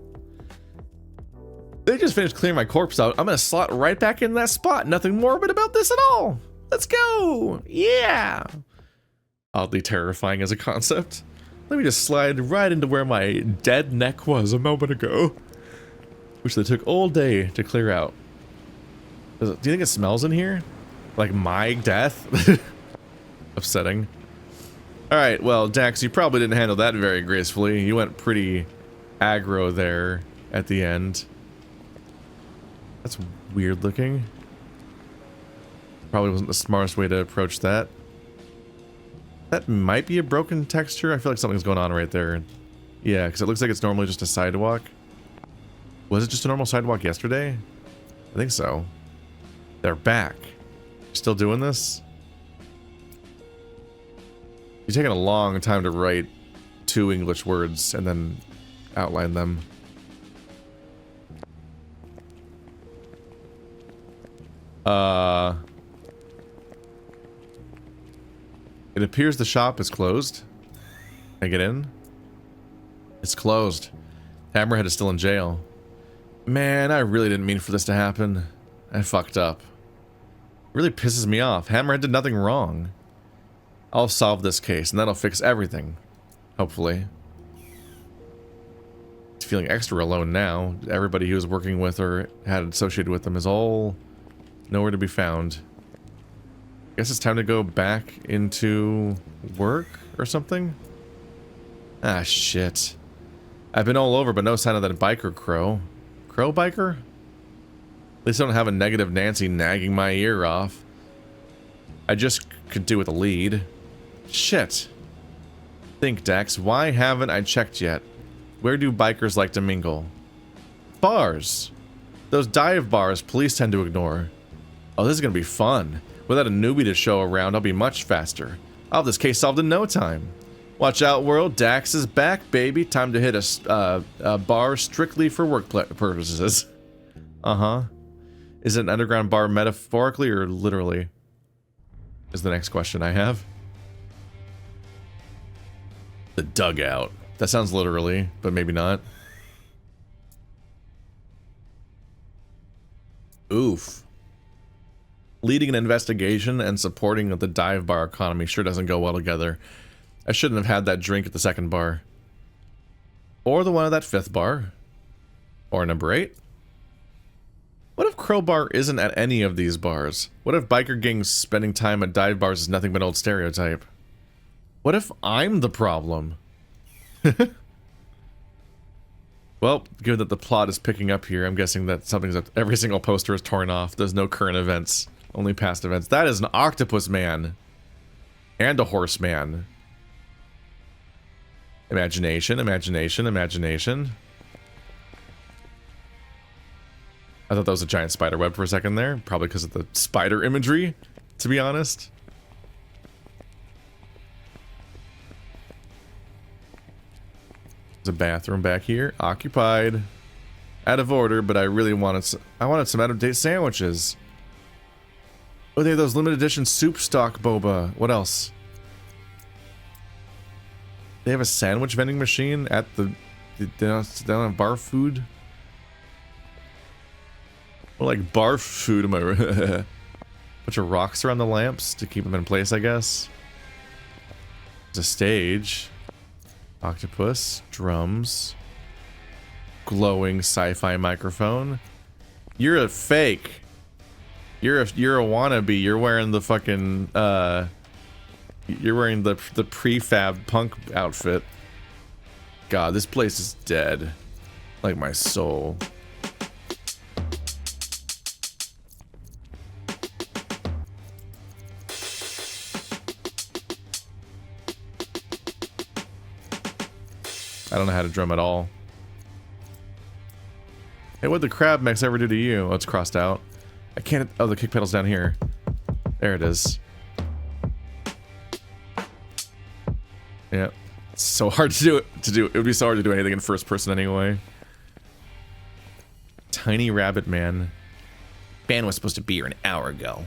They just finished clearing my corpse out. I'm gonna slot right back in that spot. Nothing morbid about this at all. Let's go. Yeah. Oddly terrifying as a concept. Let me just slide right into where my dead neck was a moment ago. Which they took all day to clear out. Do you think it smells in here? Like my death? Upsetting. Alright, well, Dax, you probably didn't handle that very gracefully. You went pretty aggro there at the end. That's weird looking. Probably wasn't the smartest way to approach that. That might be a broken texture. I feel like something's going on right there. Yeah, because it looks like it's normally just a sidewalk. Was it just a normal sidewalk yesterday? I think so. They're back. Still doing this? You're taking a long time to write 2 English words and then outline them. It appears the shop is closed. Can I get in? It's closed. Hammerhead is still in jail. Man, I really didn't mean for this to happen. I fucked up. It really pisses me off. Hammerhead did nothing wrong. I'll solve this case, and that'll fix everything. Hopefully. He's feeling extra alone now. Everybody he was working with or had associated with him is all nowhere to be found. Guess it's time to go back into work or something? Ah, shit. I've been all over, but no sign of that biker crow. Crow biker? At least I don't have a negative Nancy nagging my ear off. I just could do with a lead. Shit. Think, Dax, why haven't I checked yet? Where do bikers like to mingle? bars. Those dive bars police tend to ignore. Oh, this is gonna be fun. Without a newbie to show around, I'll be much faster. I'll have this case solved in no time. Watch out, world. Dax is back, baby. Time to hit a bar strictly for work purposes. Uh-huh. Is it an underground bar metaphorically or literally? Is the next question I have. The Dugout. That sounds literally, but maybe not. Oof. Leading an investigation and supporting the dive bar economy sure doesn't go well together. I shouldn't have had that drink at the second bar. Or the one at that fifth bar. Or number 8. What if Crowbar isn't at any of these bars? What if biker gangs spending time at dive bars is nothing but an old stereotype? What if I'm the problem? Well, given that the plot is picking up here, I'm guessing that something's up. Every single poster is torn off. There's no current events, only past events. That is an octopus man. And a horseman. Imagination, imagination, imagination. I thought that was a giant spider web for a second there. Probably because of the spider imagery, to be honest. There's a bathroom back here. Occupied. Out of order, but I really wanted some, some out-of-date sandwiches. Oh, they have those limited edition soup stock boba. What else? They have a sandwich vending machine at the... They don't have bar food? Well, like bar food, am I right? Bunch of rocks around the lamps to keep them in place, I guess. There's a stage. Octopus. Drums. Glowing sci-fi microphone. You're a fake. You're a wannabe. You're wearing the fucking you're wearing the prefab punk outfit. God, this place is dead. Like my soul. I don't know how to drum at all. Hey, what'd the crab mix ever do to you? Oh, it's crossed out. I can't... Oh, the kick pedal's down here. There it is. Yeah. It's so hard to do it. It would be so hard to do anything in first person anyway. Tiny rabbit man. Band was supposed to be here an hour ago.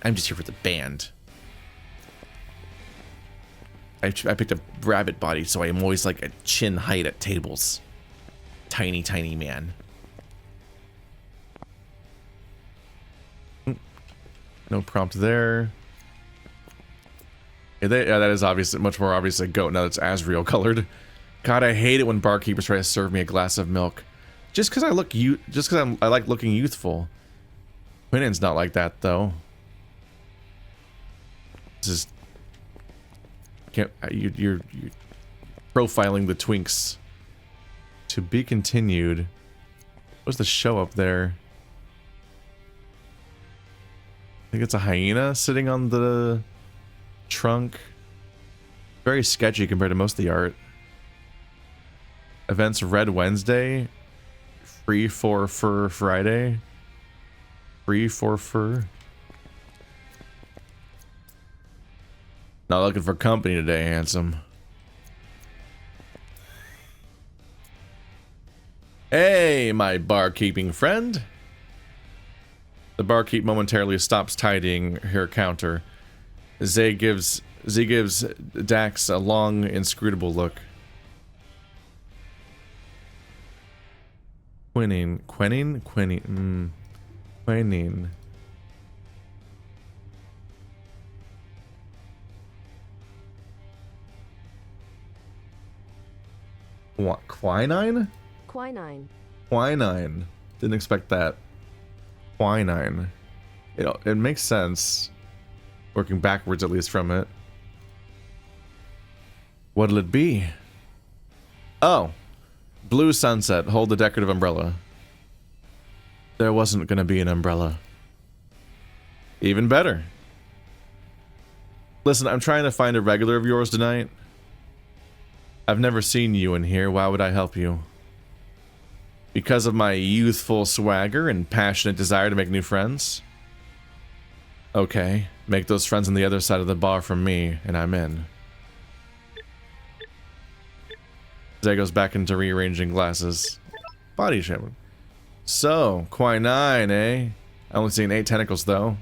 I'm just here for the band. I picked a rabbit body, so I'm always like a chin height at tables. Tiny, tiny man. No prompt there. Yeah, that is obvious, much more obvious a goat now that's Asriel colored. God, I hate it when barkeepers try to serve me a glass of milk. Just because I like looking youthful. Quinnen's not like that though. This is... You're profiling the twinks. To be continued. What's the show up there? I think it's a hyena sitting on the trunk. Very sketchy compared to most of the art. Events Red Wednesday. Free for Fur Friday. Free for Fur. Not looking for company today, handsome. Hey, my barkeeping friend. The barkeep momentarily stops tidying her counter. Z gives Dax a long, inscrutable look. Quinine. What? Quinine? Quinine. Didn't expect that. Quinine. It makes sense. Working backwards, at least, from it. What'll it be? Oh. Blue sunset. Hold the decorative umbrella. There wasn't gonna be an umbrella. Even better. Listen, I'm trying to find a regular of yours tonight. I've never seen you in here. Why would I help you? Because of my youthful swagger and passionate desire to make new friends? Okay, make those friends on the other side of the bar from me, and I'm in. Zay goes back into rearranging glasses. Body shape. So, quinine, eh? I only seen 8 tentacles, though.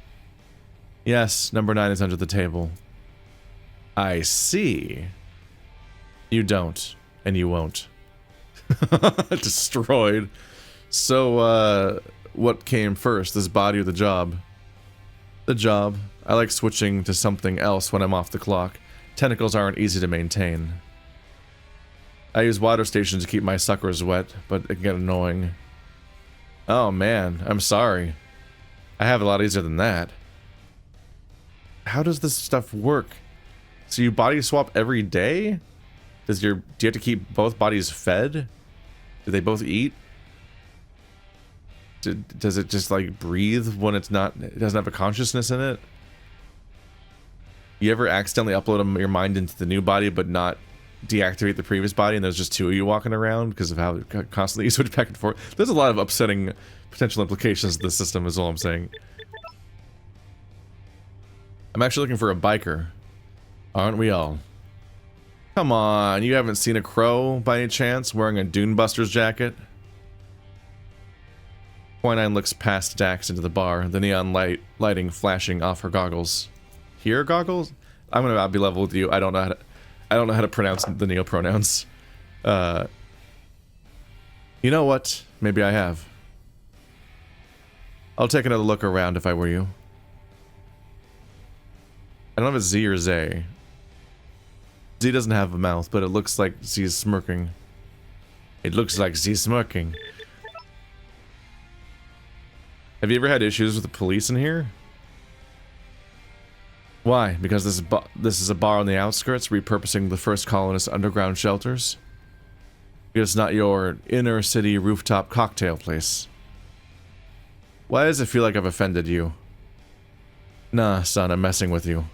Yes, number 9 is under the table. I see. You don't, and you won't. Destroyed. So, what came first, this body or the job? The job. I like switching to something else when I'm off the clock. Tentacles aren't easy to maintain. I use water stations to keep my suckers wet, but it can get annoying. Oh man, I'm sorry. I have a lot easier than that. How does this stuff work? So you body swap every day? Do you have to keep both bodies fed? Do they both eat? Does it just like breathe when it doesn't have a consciousness in it? You ever accidentally upload your mind into the new body but not deactivate the previous body and there's just 2 of you walking around because of how constantly you switch back and forth? There's a lot of upsetting potential implications to the system is all I'm saying. I'm actually looking for a biker. Aren't we all? Come on, you haven't seen a crow by any chance wearing a Dune Busters jacket? Quinine looks past Dax into the bar, the neon lighting flashing off her goggles. Here goggles? I'm gonna be level with you. I don't know how to pronounce the neopronouns. You know what? Maybe I have. I'll take another look around if I were you. I don't know if it's Z or Zay. Z doesn't have a mouth, but it looks like Z is smirking. It looks like Z smirking. Have you ever had issues with the police in here? Why? Because this is a bar on the outskirts, repurposing the first colonist underground shelters? Because it's not your inner city rooftop cocktail place. Why does it feel like I've offended you? Nah, son, I'm messing with you.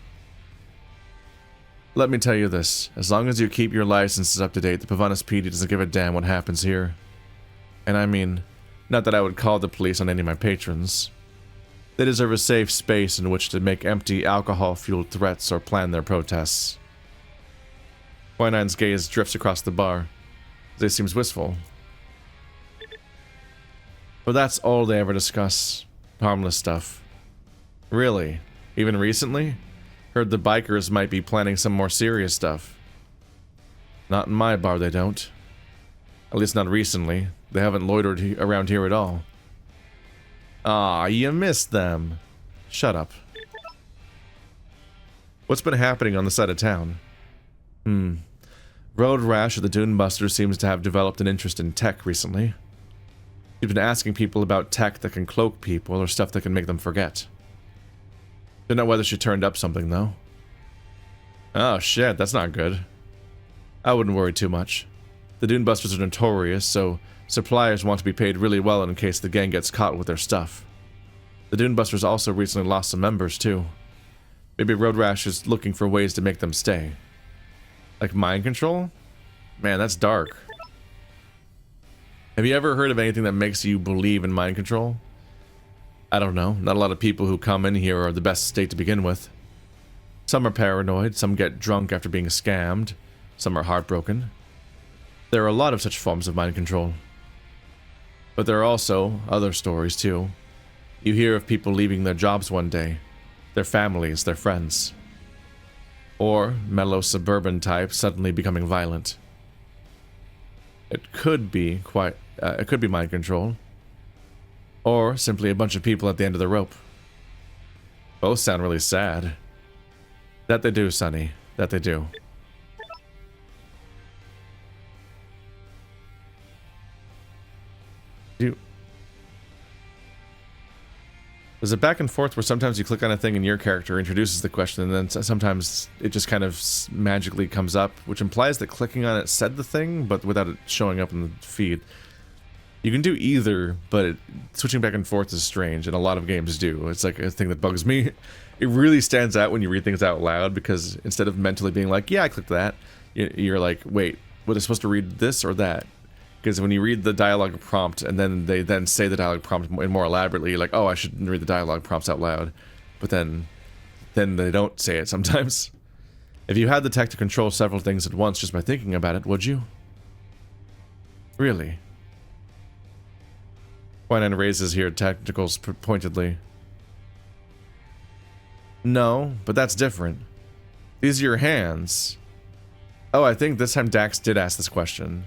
Let me tell you this. As long as you keep your licenses up to date, the Pavonis PD doesn't give a damn what happens here. And I mean, not that I would call the police on any of my patrons. They deserve a safe space in which to make empty, alcohol-fueled threats or plan their protests. Quinine's gaze drifts across the bar. They seems wistful. But that's all they ever discuss. Harmless stuff. Really? Even recently? Heard the bikers might be planning some more serious stuff. Not in my bar, they don't. At least not recently. They haven't loitered around here at all. Ah, you missed them. Shut up. What's been happening on the side of town? Road Rash of the Dune Busters seems to have developed an interest in tech recently. She's been asking people about tech that can cloak people or stuff that can make them forget. Don't know whether she turned up something, though. Oh shit, that's not good. I wouldn't worry too much. The Dune Busters are notorious, so suppliers want to be paid really well in case the gang gets caught with their stuff. The Dune Busters also recently lost some members, too. Maybe Road Rash is looking for ways to make them stay. Like mind control? Man, that's dark. Have you ever heard of anything that makes you believe in mind control? I don't know. Not a lot of people who come in here are the best state to begin with. Some are paranoid, some get drunk after being scammed, some are heartbroken. There are a lot of such forms of mind control. But there are also other stories too. You hear of people leaving their jobs one day, their families, their friends. Or mellow suburban types suddenly becoming violent. It could be mind control. Or simply a bunch of people at the end of the rope. Both sound really sad. That they do, Sonny. That they do. There's a back and forth where sometimes you click on a thing and your character introduces the question, and then sometimes it just kind of magically comes up, which implies that clicking on it said the thing, but without it showing up in the feed. You can do either, but switching back and forth is strange, and a lot of games do. It's like a thing that bugs me. It really stands out when you read things out loud, because instead of mentally being like, yeah, I clicked that, you're like, wait, was I supposed to read this or that? Because when you read the dialogue prompt and then they then say the dialogue prompt more elaborately, you're like, oh, I shouldn't read the dialogue prompts out loud. But then they don't say it sometimes. If you had the tech to control several things at once just by thinking about it, would you? Really? Quinine raises here tacticals pointedly. No, but that's different. These are your hands. Oh, I think this time Dax did ask this question.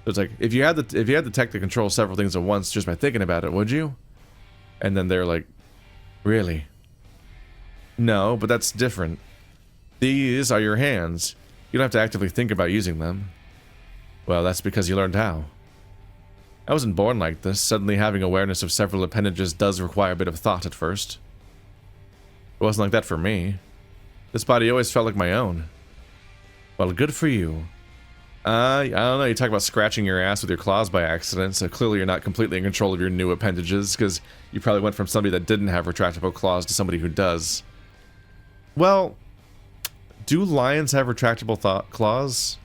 So it's like, if you had the tech to control several things at once just by thinking about it, would you? And then they're like, really? No, but that's different. These are your hands. You don't have to actively think about using them. Well, that's because you learned how. I wasn't born like this. Suddenly having awareness of several appendages does require a bit of thought at first. It wasn't like that for me. This body always felt like my own. Well, good for you. I don't know, you talk about scratching your ass with your claws by accident, so clearly you're not completely in control of your new appendages, because you probably went from somebody that didn't have retractable claws to somebody who does. Well, do lions have retractable claws?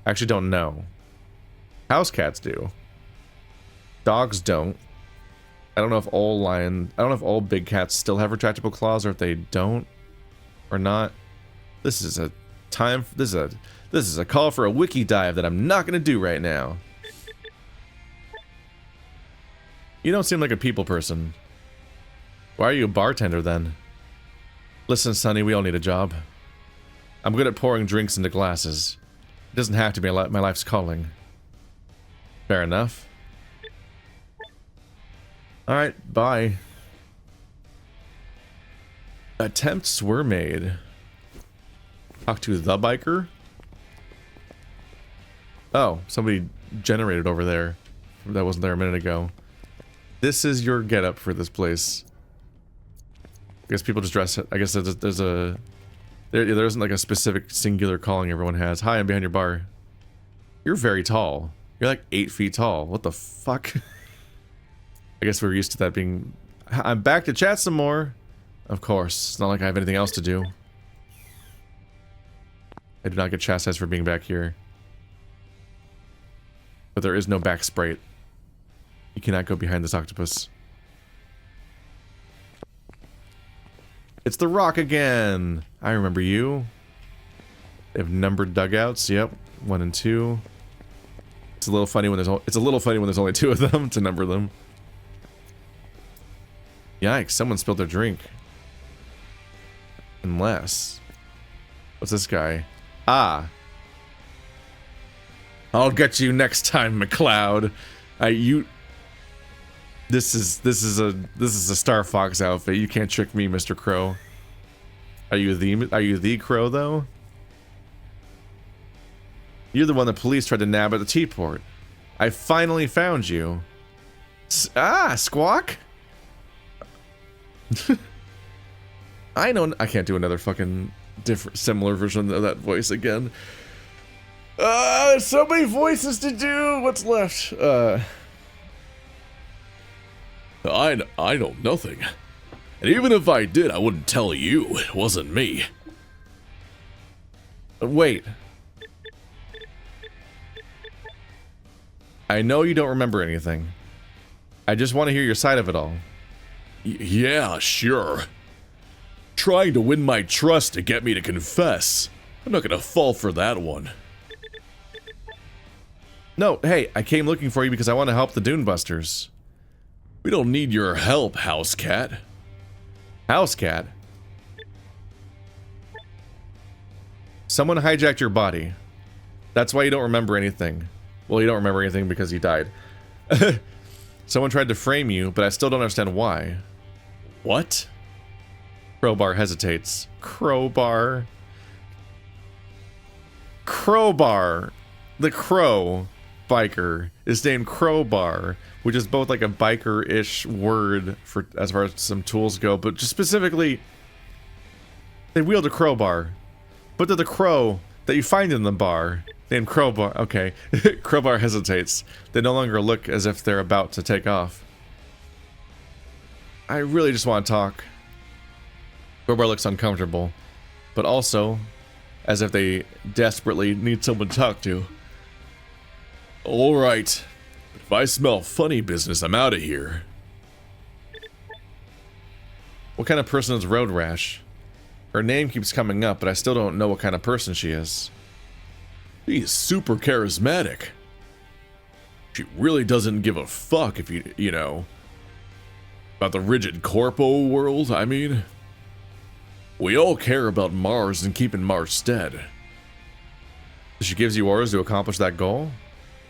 I actually don't know. House cats do. Dogs don't. I don't know if all big cats still have retractable claws, or if they don't, or not. This is a call for a wiki dive that I'm not gonna do right now. You don't seem like a people person. Why are you a bartender then? Listen, Sonny, we all need a job. I'm good at pouring drinks into glasses. It doesn't have to be my life's calling. Fair enough. Alright, bye. Attempts were made. Talk to the biker? Oh, somebody generated over there. That wasn't there a minute ago. This is your getup for this place. I guess people just dress it. I guess there isn't like a specific singular calling everyone has. Hi, I'm behind your bar. You're very tall. You're like 8 feet tall. What the fuck? I guess we're used to that being... I'm back to chat some more. Of course. It's not like I have anything else to do. I do not get chastised for being back here. But there is no back sprite. You cannot go behind this octopus. It's the Rock again! I remember you. They have numbered dugouts. Yep. 1 and 2. It's a little funny when there's only 2 of them to number them. Yikes, someone spilled their drink. Unless... What's this guy? Ah. I'll get you next time, McCloud. This is a Star Fox outfit. You can't trick me, Mr. Crow. Are you the Crow though? You're the one the police tried to nab at the T-port. I finally found you. Squawk? I can't do another fucking similar version of that voice again. There's so many voices to do. What's left? I know nothing. And even if I did, I wouldn't tell you. It wasn't me. Wait. I know you don't remember anything. I just want to hear your side of it all. Yeah, sure. Trying to win my trust to get me to confess. I'm not gonna fall for that one. No, hey, I came looking for you because I want to help the Dune Busters. We don't need your help, House Cat. House Cat? Someone hijacked your body. That's why you don't remember anything. Well, you don't remember anything because you died. Someone tried to frame you, but I still don't understand why. What? Crowbar hesitates. Crowbar. Crowbar. The Crow biker is named Crowbar, which is both like a biker-ish word for as far as some tools go, but just specifically, they wield a crowbar. But they're the crow that you find in the bar, named Crowbar. Okay. Crowbar hesitates. They no longer look as if they're about to take off. I really just want to talk. Crowbar looks uncomfortable, but also as if they desperately need someone to talk to. Alright. But if I smell funny business, I'm out of here. What kind of person is Road Rash? Her name keeps coming up, but I still don't know what kind of person she is. She's super charismatic. She really doesn't give a fuck if you know, about the rigid corpo world, I mean. We all care about Mars and keeping Mars stead. She gives you orders to accomplish that goal?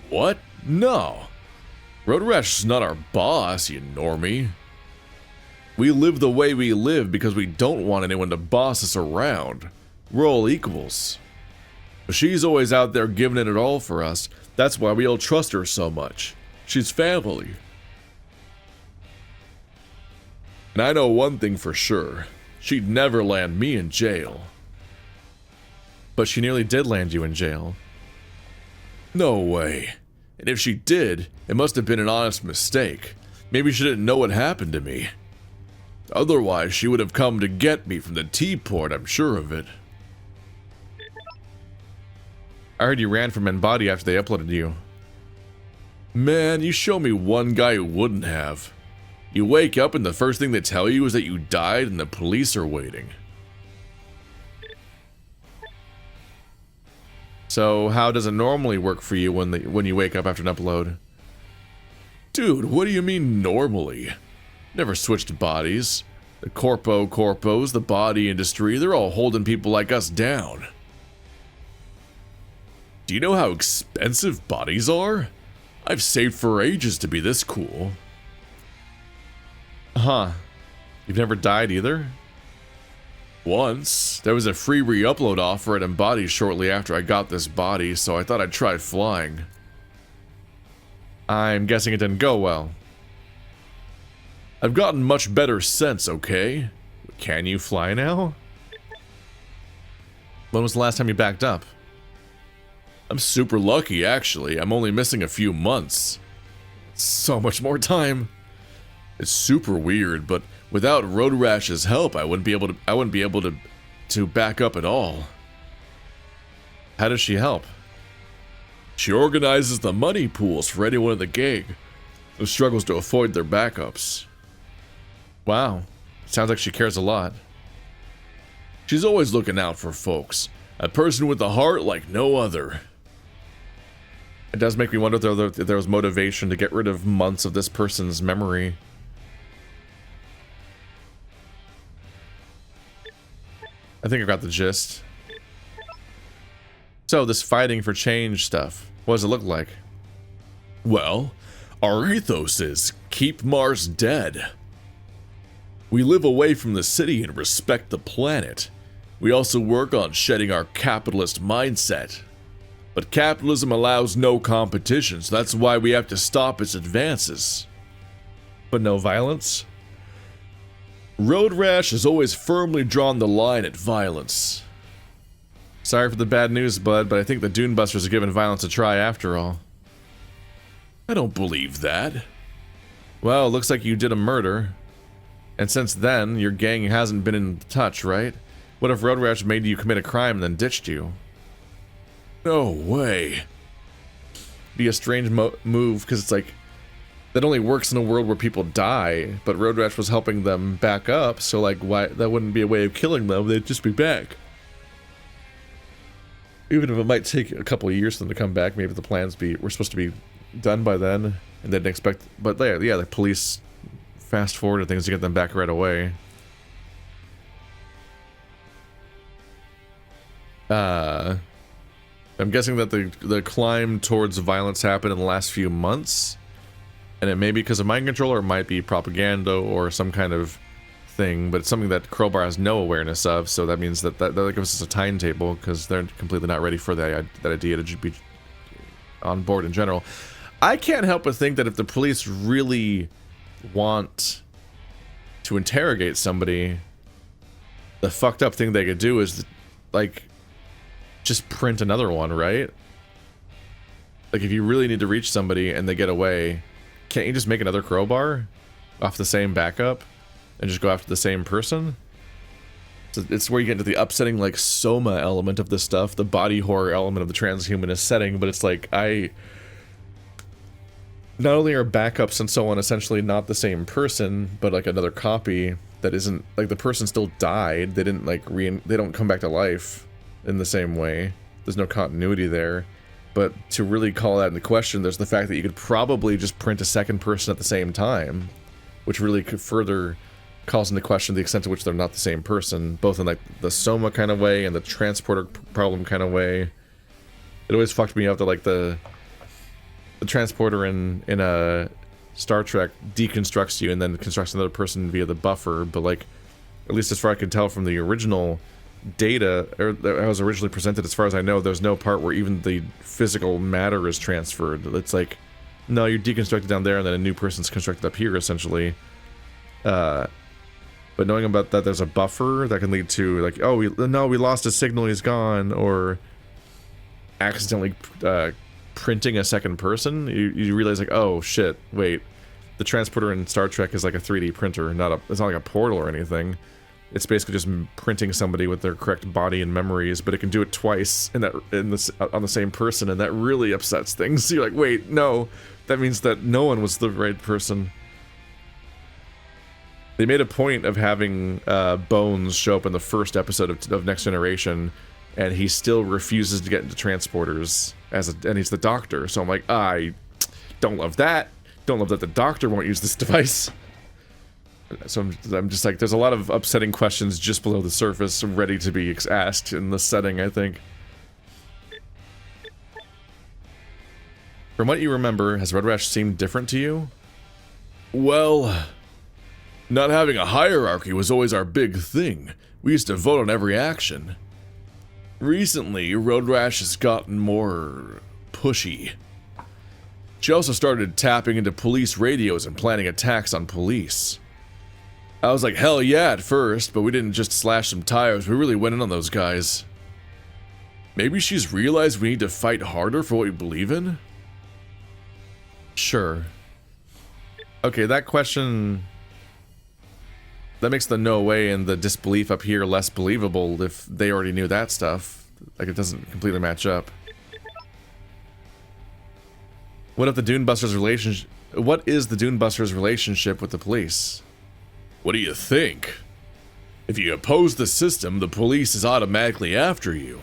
What? No. Road Rash is not our boss, you normie. We live the way we live because we don't want anyone to boss us around. We're all equals. But she's always out there giving it all for us. That's why we all trust her so much. She's family. And I know one thing for sure. She'd never land me in jail. But she nearly did land you in jail. No way. And if she did, it must have been an honest mistake. Maybe she didn't know what happened to me. Otherwise, she would have come to get me from the T-port, I'm sure of it. I heard you ran from Embody after they uploaded you. Man, you show me one guy who wouldn't have. You wake up and the first thing they tell you is that you died and the police are waiting. So how does it normally work for you when you wake up after an upload? Dude, what do you mean normally? Never switched bodies. The corpos, the body industry, they're all holding people like us down. Do you know how expensive bodies are? I've saved for ages to be this cool. Huh. You've never died either? Once. There was a free re-upload offer at Embody shortly after I got this body, so I thought I'd try flying. I'm guessing it didn't go well. I've gotten much better since, okay? Can you fly now? When was the last time you backed up? I'm super lucky, actually. I'm only missing a few months. So much more time. It's super weird, but without Road Rash's help, I wouldn't be able to back up at all. How does she help? She organizes the money pools for anyone in the gang who struggles to afford their backups. Wow. Sounds like she cares a lot. She's always looking out for folks. A person with a heart like no other. It does make me wonder if there was motivation to get rid of months of this person's memory. I think I got the gist. So, this fighting for change stuff, what does it look like? Well, our ethos is keep Mars dead. We live away from the city and respect the planet. We also work on shedding our capitalist mindset. But capitalism allows no competition, so that's why we have to stop its advances. But no violence? Road Rash has always firmly drawn the line at violence. Sorry for the bad news, bud, but I think the Dune Busters are giving violence a try after all. I don't believe that. Well, it looks like you did a murder. And since then, your gang hasn't been in touch, right? What if Road Rash made you commit a crime and then ditched you? No way. Be a strange move, because it's like, that only works in a world where people die, but Road Rash was helping them back up, so like, why, that wouldn't be a way of killing them, they'd just be back. Even if it might take a couple of years for them to come back, maybe the plans were supposed to be done by then, and didn't expect, but yeah, the police fast forwarded things to get them back right away. I'm guessing that the climb towards violence happened in the last few months, and it may be because of mind control, or it might be propaganda or some kind of thing, but it's something that Crowbar has no awareness of, so that means that gives us a timetable, because they're completely not ready for that idea to be on board in general. I can't help but think that if the police really want to interrogate somebody, the fucked up thing they could do is, like, just print another one, right? Like, if you really need to reach somebody and they get away, can't you just make another crowbar off the same backup and just go after the same person? So it's where you get into the upsetting, like, soma element of this stuff, the body horror element of the transhumanist setting, but it's like, not only are backups and so on essentially not the same person, but like another copy that isn't, like the person still died, they didn't like they don't come back to life in the same way. There's no continuity there. But to really call that into question, there's the fact that you could probably just print a second person at the same time, which really could further calls into question the extent to which they're not the same person, both in like the Soma kind of way and the transporter problem kind of way. It always fucked me up that like the transporter in a Star Trek deconstructs you and then constructs another person via the buffer, but like, at least as far as I can tell from the original data, or that was originally presented, as far as I know, there's no part where even the physical matter is transferred. It's like, no, you're deconstructed down there and then a new person's constructed up here, essentially. But knowing about that there's a buffer that can lead to, like, oh, we lost his signal, he's gone, or accidentally printing a second person, you realize like, oh shit, wait, the transporter in Star Trek is like a 3D printer, it's not like a portal or anything. It's basically just printing somebody with their correct body and memories, but it can do it twice on the same person, and that really upsets things. You're like, wait, no, that means that no one was the right person. They made a point of having Bones show up in the first episode of Next Generation, and he still refuses to get into transporters and he's the Doctor. So I'm like, I don't love that. Don't love that the Doctor won't use this device. So I'm just like, there's a lot of upsetting questions just below the surface ready to be asked in this setting, I think. From what you remember, has Road Rash seemed different to you? Well, not having a hierarchy was always our big thing. We used to vote on every action. Recently, Road Rash has gotten more pushy. She also started tapping into police radios and planning attacks on police. I was like, hell yeah at first, but we didn't just slash some tires, we really went in on those guys. Maybe she's realized we need to fight harder for what we believe in? Sure. Okay, that question... that makes the no way and the disbelief up here less believable if they already knew that stuff. Like, it doesn't completely match up. What is the Dune Busters' relationship with the police? What do you think? If you oppose the system, the police is automatically after you.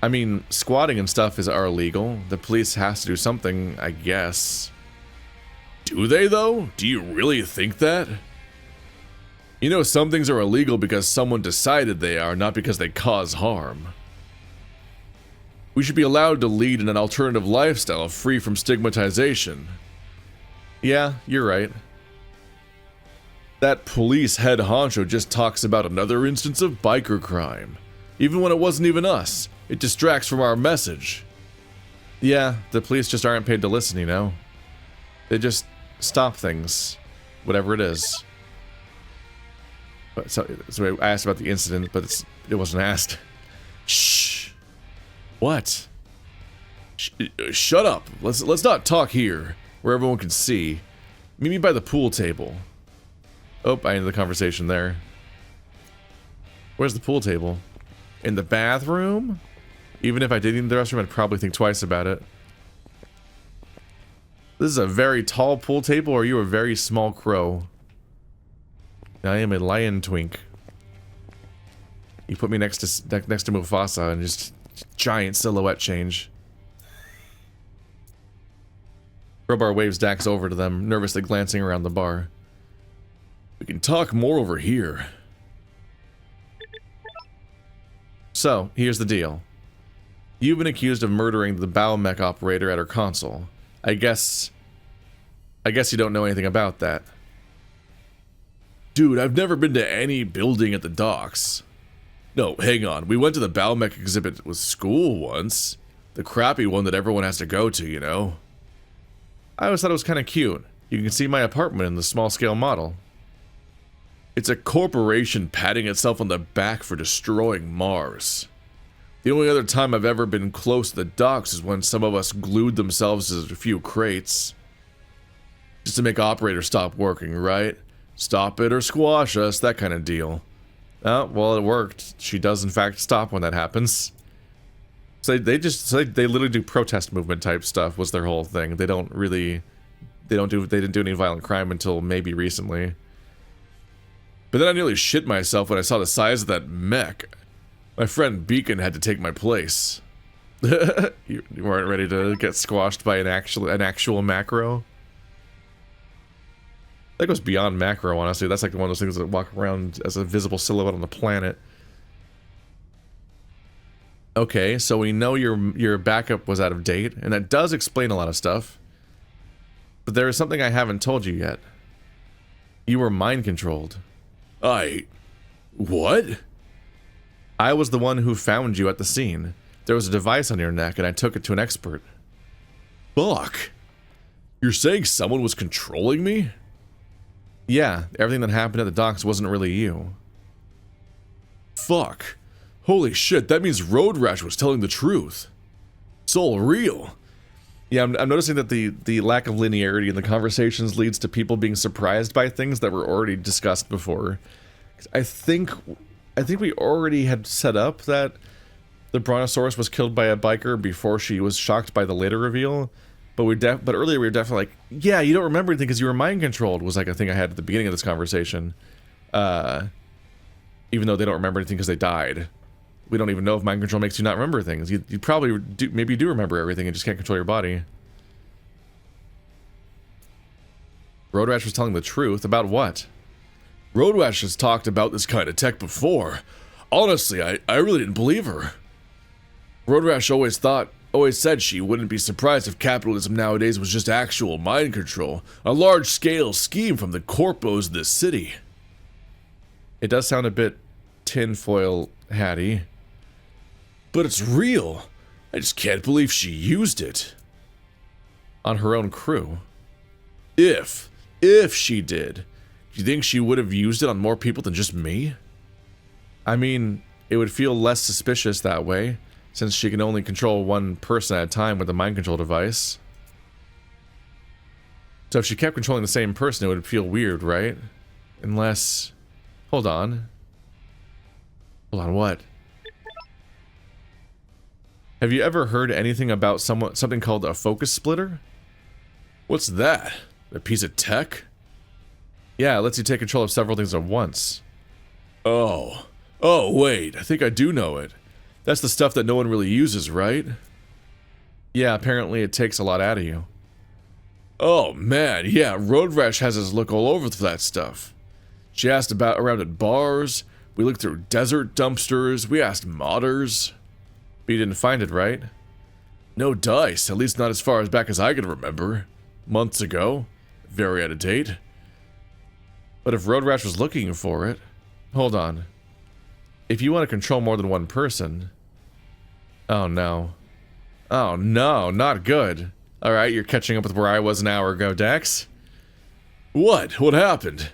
I mean, squatting and stuff are illegal. The police has to do something, I guess. Do they, though? Do you really think that? You know, some things are illegal because someone decided they are, not because they cause harm. We should be allowed to lead in an alternative lifestyle free from stigmatization. Yeah, you're right. That police head honcho just talks about another instance of biker crime. Even when it wasn't even us, it distracts from our message. Yeah, the police just aren't paid to listen, you know? They just stop things, whatever it is. So I asked about the incident, but it wasn't asked. Shh. What? Shut up. Let's not talk here, where everyone can see. Meet me by the pool table. Oh, I ended the conversation there. Where's the pool table? In the bathroom? Even if I did in the restroom, I'd probably think twice about it. This is a very tall pool table, or are you a very small crow? I am a lion twink. You put me next to Mufasa and just giant silhouette change. Crowbar waves Dax over to them, nervously glancing around the bar. We can talk more over here. So, here's the deal. You've been accused of murdering the biomech operator at her console. I guess you don't know anything about that. Dude, I've never been to any building at the docks. No, hang on. We went to the biomech exhibit with school once. The crappy one that everyone has to go to, you know? I always thought it was kind of cute. You can see my apartment in the small-scale model. It's a corporation patting itself on the back for destroying Mars. The only other time I've ever been close to the docks is when some of us glued themselves to a few crates. Just to make operators stop working, right? Stop it or squash us, that kind of deal. Oh, well, it worked. She does, in fact, stop when that happens. So they literally do protest movement type stuff was their whole thing. They don't really they didn't do any violent crime until maybe recently. But then I nearly shit myself when I saw the size of that mech. My friend Beacon had to take my place. You weren't ready to get squashed by an actual macro? That goes beyond macro, honestly. That's like one of those things that walk around as a visible silhouette on the planet. Okay, so we know your backup was out of date, and that does explain a lot of stuff. But there is something I haven't told you yet. You were mind controlled. What? I was the one who found you at the scene. There was a device on your neck, and I took it to an expert. Fuck. You're saying someone was controlling me? Yeah, everything that happened at the docks wasn't really you. Fuck. Holy shit, that means Road Rash was telling the truth. It's all real. Yeah, I'm noticing that the lack of linearity in the conversations leads to people being surprised by things that were already discussed before. I think we already had set up that the Brontosaurus was killed by a biker before she was shocked by the later reveal. But earlier we were definitely like, yeah, you don't remember anything because you were mind controlled, was like a thing I had at the beginning of this conversation. Even though they don't remember anything because they died. We don't even know if mind control makes you not remember things. You probably do, maybe you do remember everything and just can't control your body. Road Rash was telling the truth about what? Road Rash has talked about this kind of tech before. Honestly, I really didn't believe her. Road Rash always said she wouldn't be surprised if capitalism nowadays was just actual mind control, a large-scale scheme from the corpos of this city. It does sound a bit tinfoil hatty. But it's real. I just can't believe she used it. On her own crew. If she did, do you think she would have used it on more people than just me? I mean, it would feel less suspicious that way, since she can only control one person at a time with a mind control device. So if she kept controlling the same person, it would feel weird, right? Unless... Hold on. Hold on, what? Have you ever heard anything about something called a focus splitter? What's that? A piece of tech? Yeah, it lets you take control of several things at once. Oh, wait, I think I do know it. That's the stuff that no one really uses, right? Yeah, apparently it takes a lot out of you. Oh man, yeah, Road Rash has us look all over for that stuff. She asked about around at bars, we looked through desert dumpsters, we asked modders. But you didn't find it, right? No dice, at least not as far as back as I can remember. Months ago. Very out of date. But if Road Rash was looking for it... Hold on. If you want to control more than one person... Oh no. Oh no, not good. Alright, you're catching up with where I was an hour ago, Dax. What? What happened?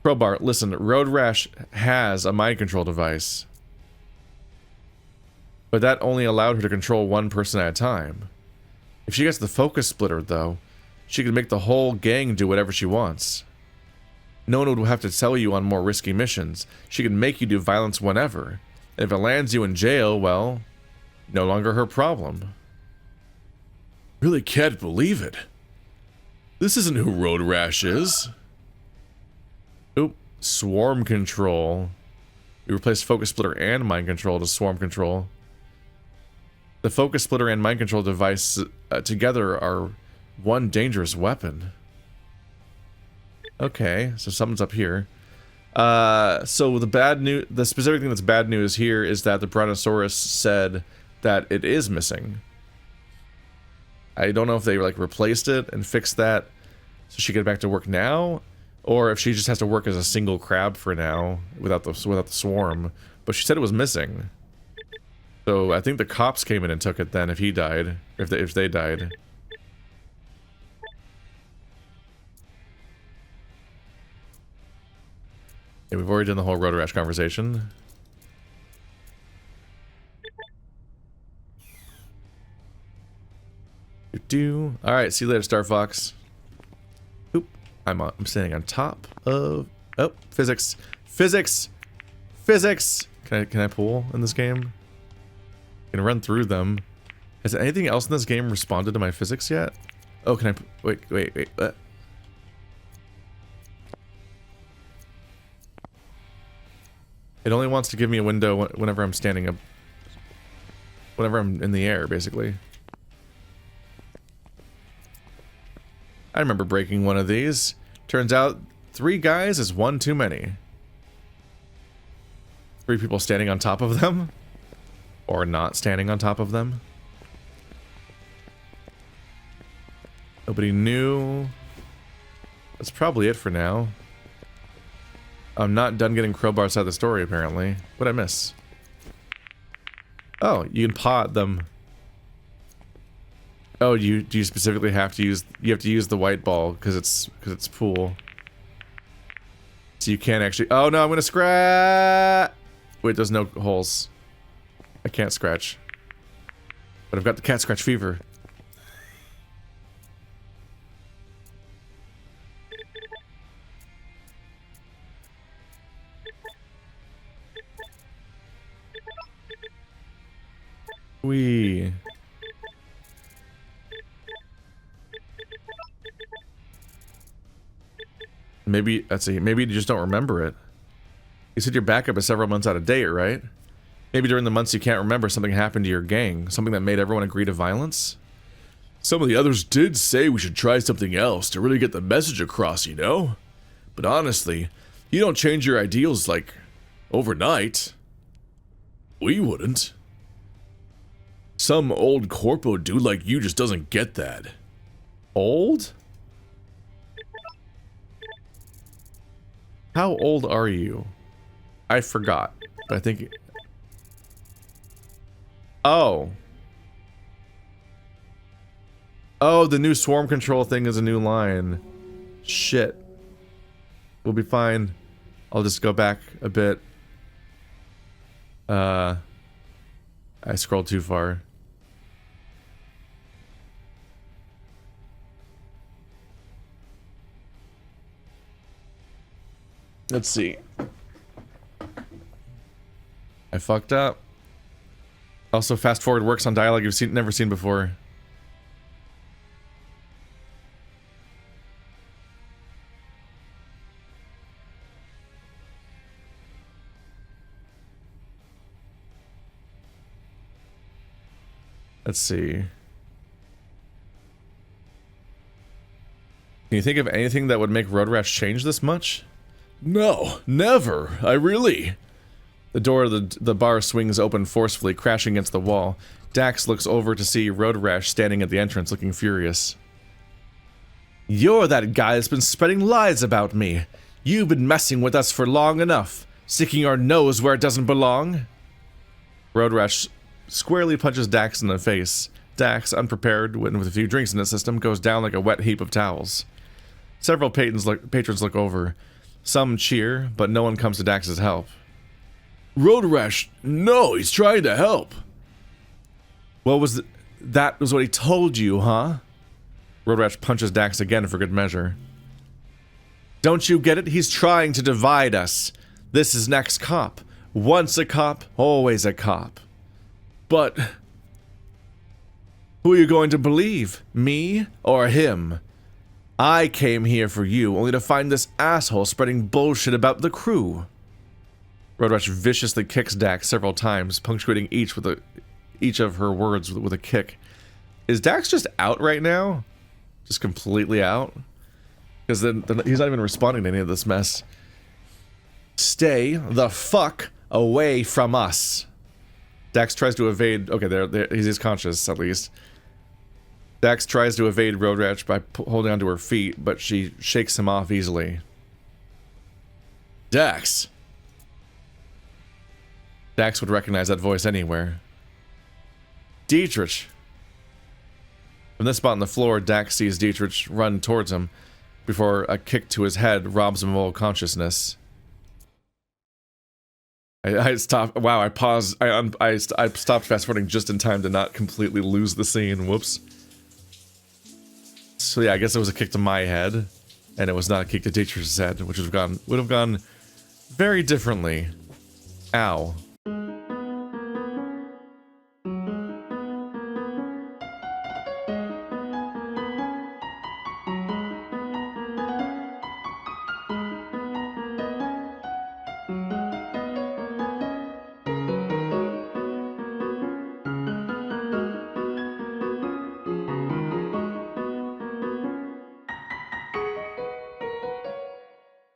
Crowbar, listen, Road Rash has a mind control device. But that only allowed her to control one person at a time. If she gets the focus splitter, though, she can make the whole gang do whatever she wants. No one would have to tell you on more risky missions. She can make you do violence whenever. And if it lands you in jail, well, no longer her problem. Really can't believe it. This isn't who Road Rash is. Oop, swarm control. We replaced focus splitter and mind control to swarm control. The focus splitter and mind control device together are one dangerous weapon. Okay, so something's up here. So the specific thing that's bad news here is that the Brontosaurus said that it is missing. I don't know if they like replaced it and fixed that so she can get back to work now, or if she just has to work as a single crab for now without the swarm. But she said it was missing. So I think the cops came in and took it then if he died, if they died. Yeah, we've already done the whole Road Rash conversation. Alright, see you later, Star Fox. Oop. I'm standing on top of... Oh, physics. Physics! Physics! Can I pull in this game? I can run through them. Has anything else in this game responded to my physics yet? Oh, can I... Wait. It only wants to give me a window whenever I'm standing up. Whenever I'm in the air, basically. I remember breaking one of these. Turns out 3 guys is one too many. 3 people standing on top of them. Or not standing on top of them. Nobody knew. That's probably it for now. I'm not done getting crowbars out of the story, apparently. What'd I miss? Oh, you can pot them. Oh, do you specifically have to use... You have to use the white ball, because it's pool. So you can't actually... Oh no, I'm gonna scratch! Wait, there's no holes. I can't scratch. But I've got the cat scratch fever. Wee. Maybe, let's see, maybe you just don't remember it. You said your backup is several months out of date, right? Maybe during the months you can't remember, something happened to your gang. Something that made everyone agree to violence? Some of the others did say we should try something else to really get the message across, you know? But honestly, you don't change your ideals, like, overnight. We wouldn't. Some old corpo dude like you just doesn't get that. Old? How old are you? I forgot. But I think... Oh. Oh, the new swarm control thing is a new line. Shit. We'll be fine. I'll just go back a bit. I scrolled too far. Let's see. I fucked up. Also, fast forward works on dialogue you've never seen before. Let's see. Can you think of anything that would make Road Rash change this much? No, never. I really... The door of the bar swings open forcefully, crashing against the wall. Dax looks over to see Road Rash standing at the entrance, looking furious. You're that guy that's been spreading lies about me. You've been messing with us for long enough, sticking our nose where it doesn't belong. Road Rash squarely punches Dax in the face. Dax, unprepared, with a few drinks in his system, goes down like a wet heap of towels. Several patrons look over. Some cheer, but no one comes to Dax's help. Road Rash, no, he's trying to help. What was that was what he told you, huh? Road Rash punches Dax again for good measure. Don't you get it? He's trying to divide us. This is next cop. Once a cop, always a cop. But... who are you going to believe? Me or him? I came here for you, only to find this asshole spreading bullshit about the crew. Road Rash viciously kicks Dax several times, punctuating each of her words with a kick. Is Dax just out right now? Just completely out? Because then he's not even responding to any of this mess. Stay the fuck away from us. Dax tries to evade... Okay, there he's conscious, at least. Dax tries to evade Road Rash by holding onto her feet, but she shakes him off easily. Dax. Dax would recognize that voice anywhere. Dietrich. From this spot on the floor, Dax sees Dietrich run towards him before a kick to his head robs him of all consciousness. I stopped. Wow, I paused. I stopped fast forwarding just in time to not completely lose the scene. Whoops. So yeah, I guess it was a kick to my head, and it was not a kick to Dietrich's head, which would have gone very differently. Ow.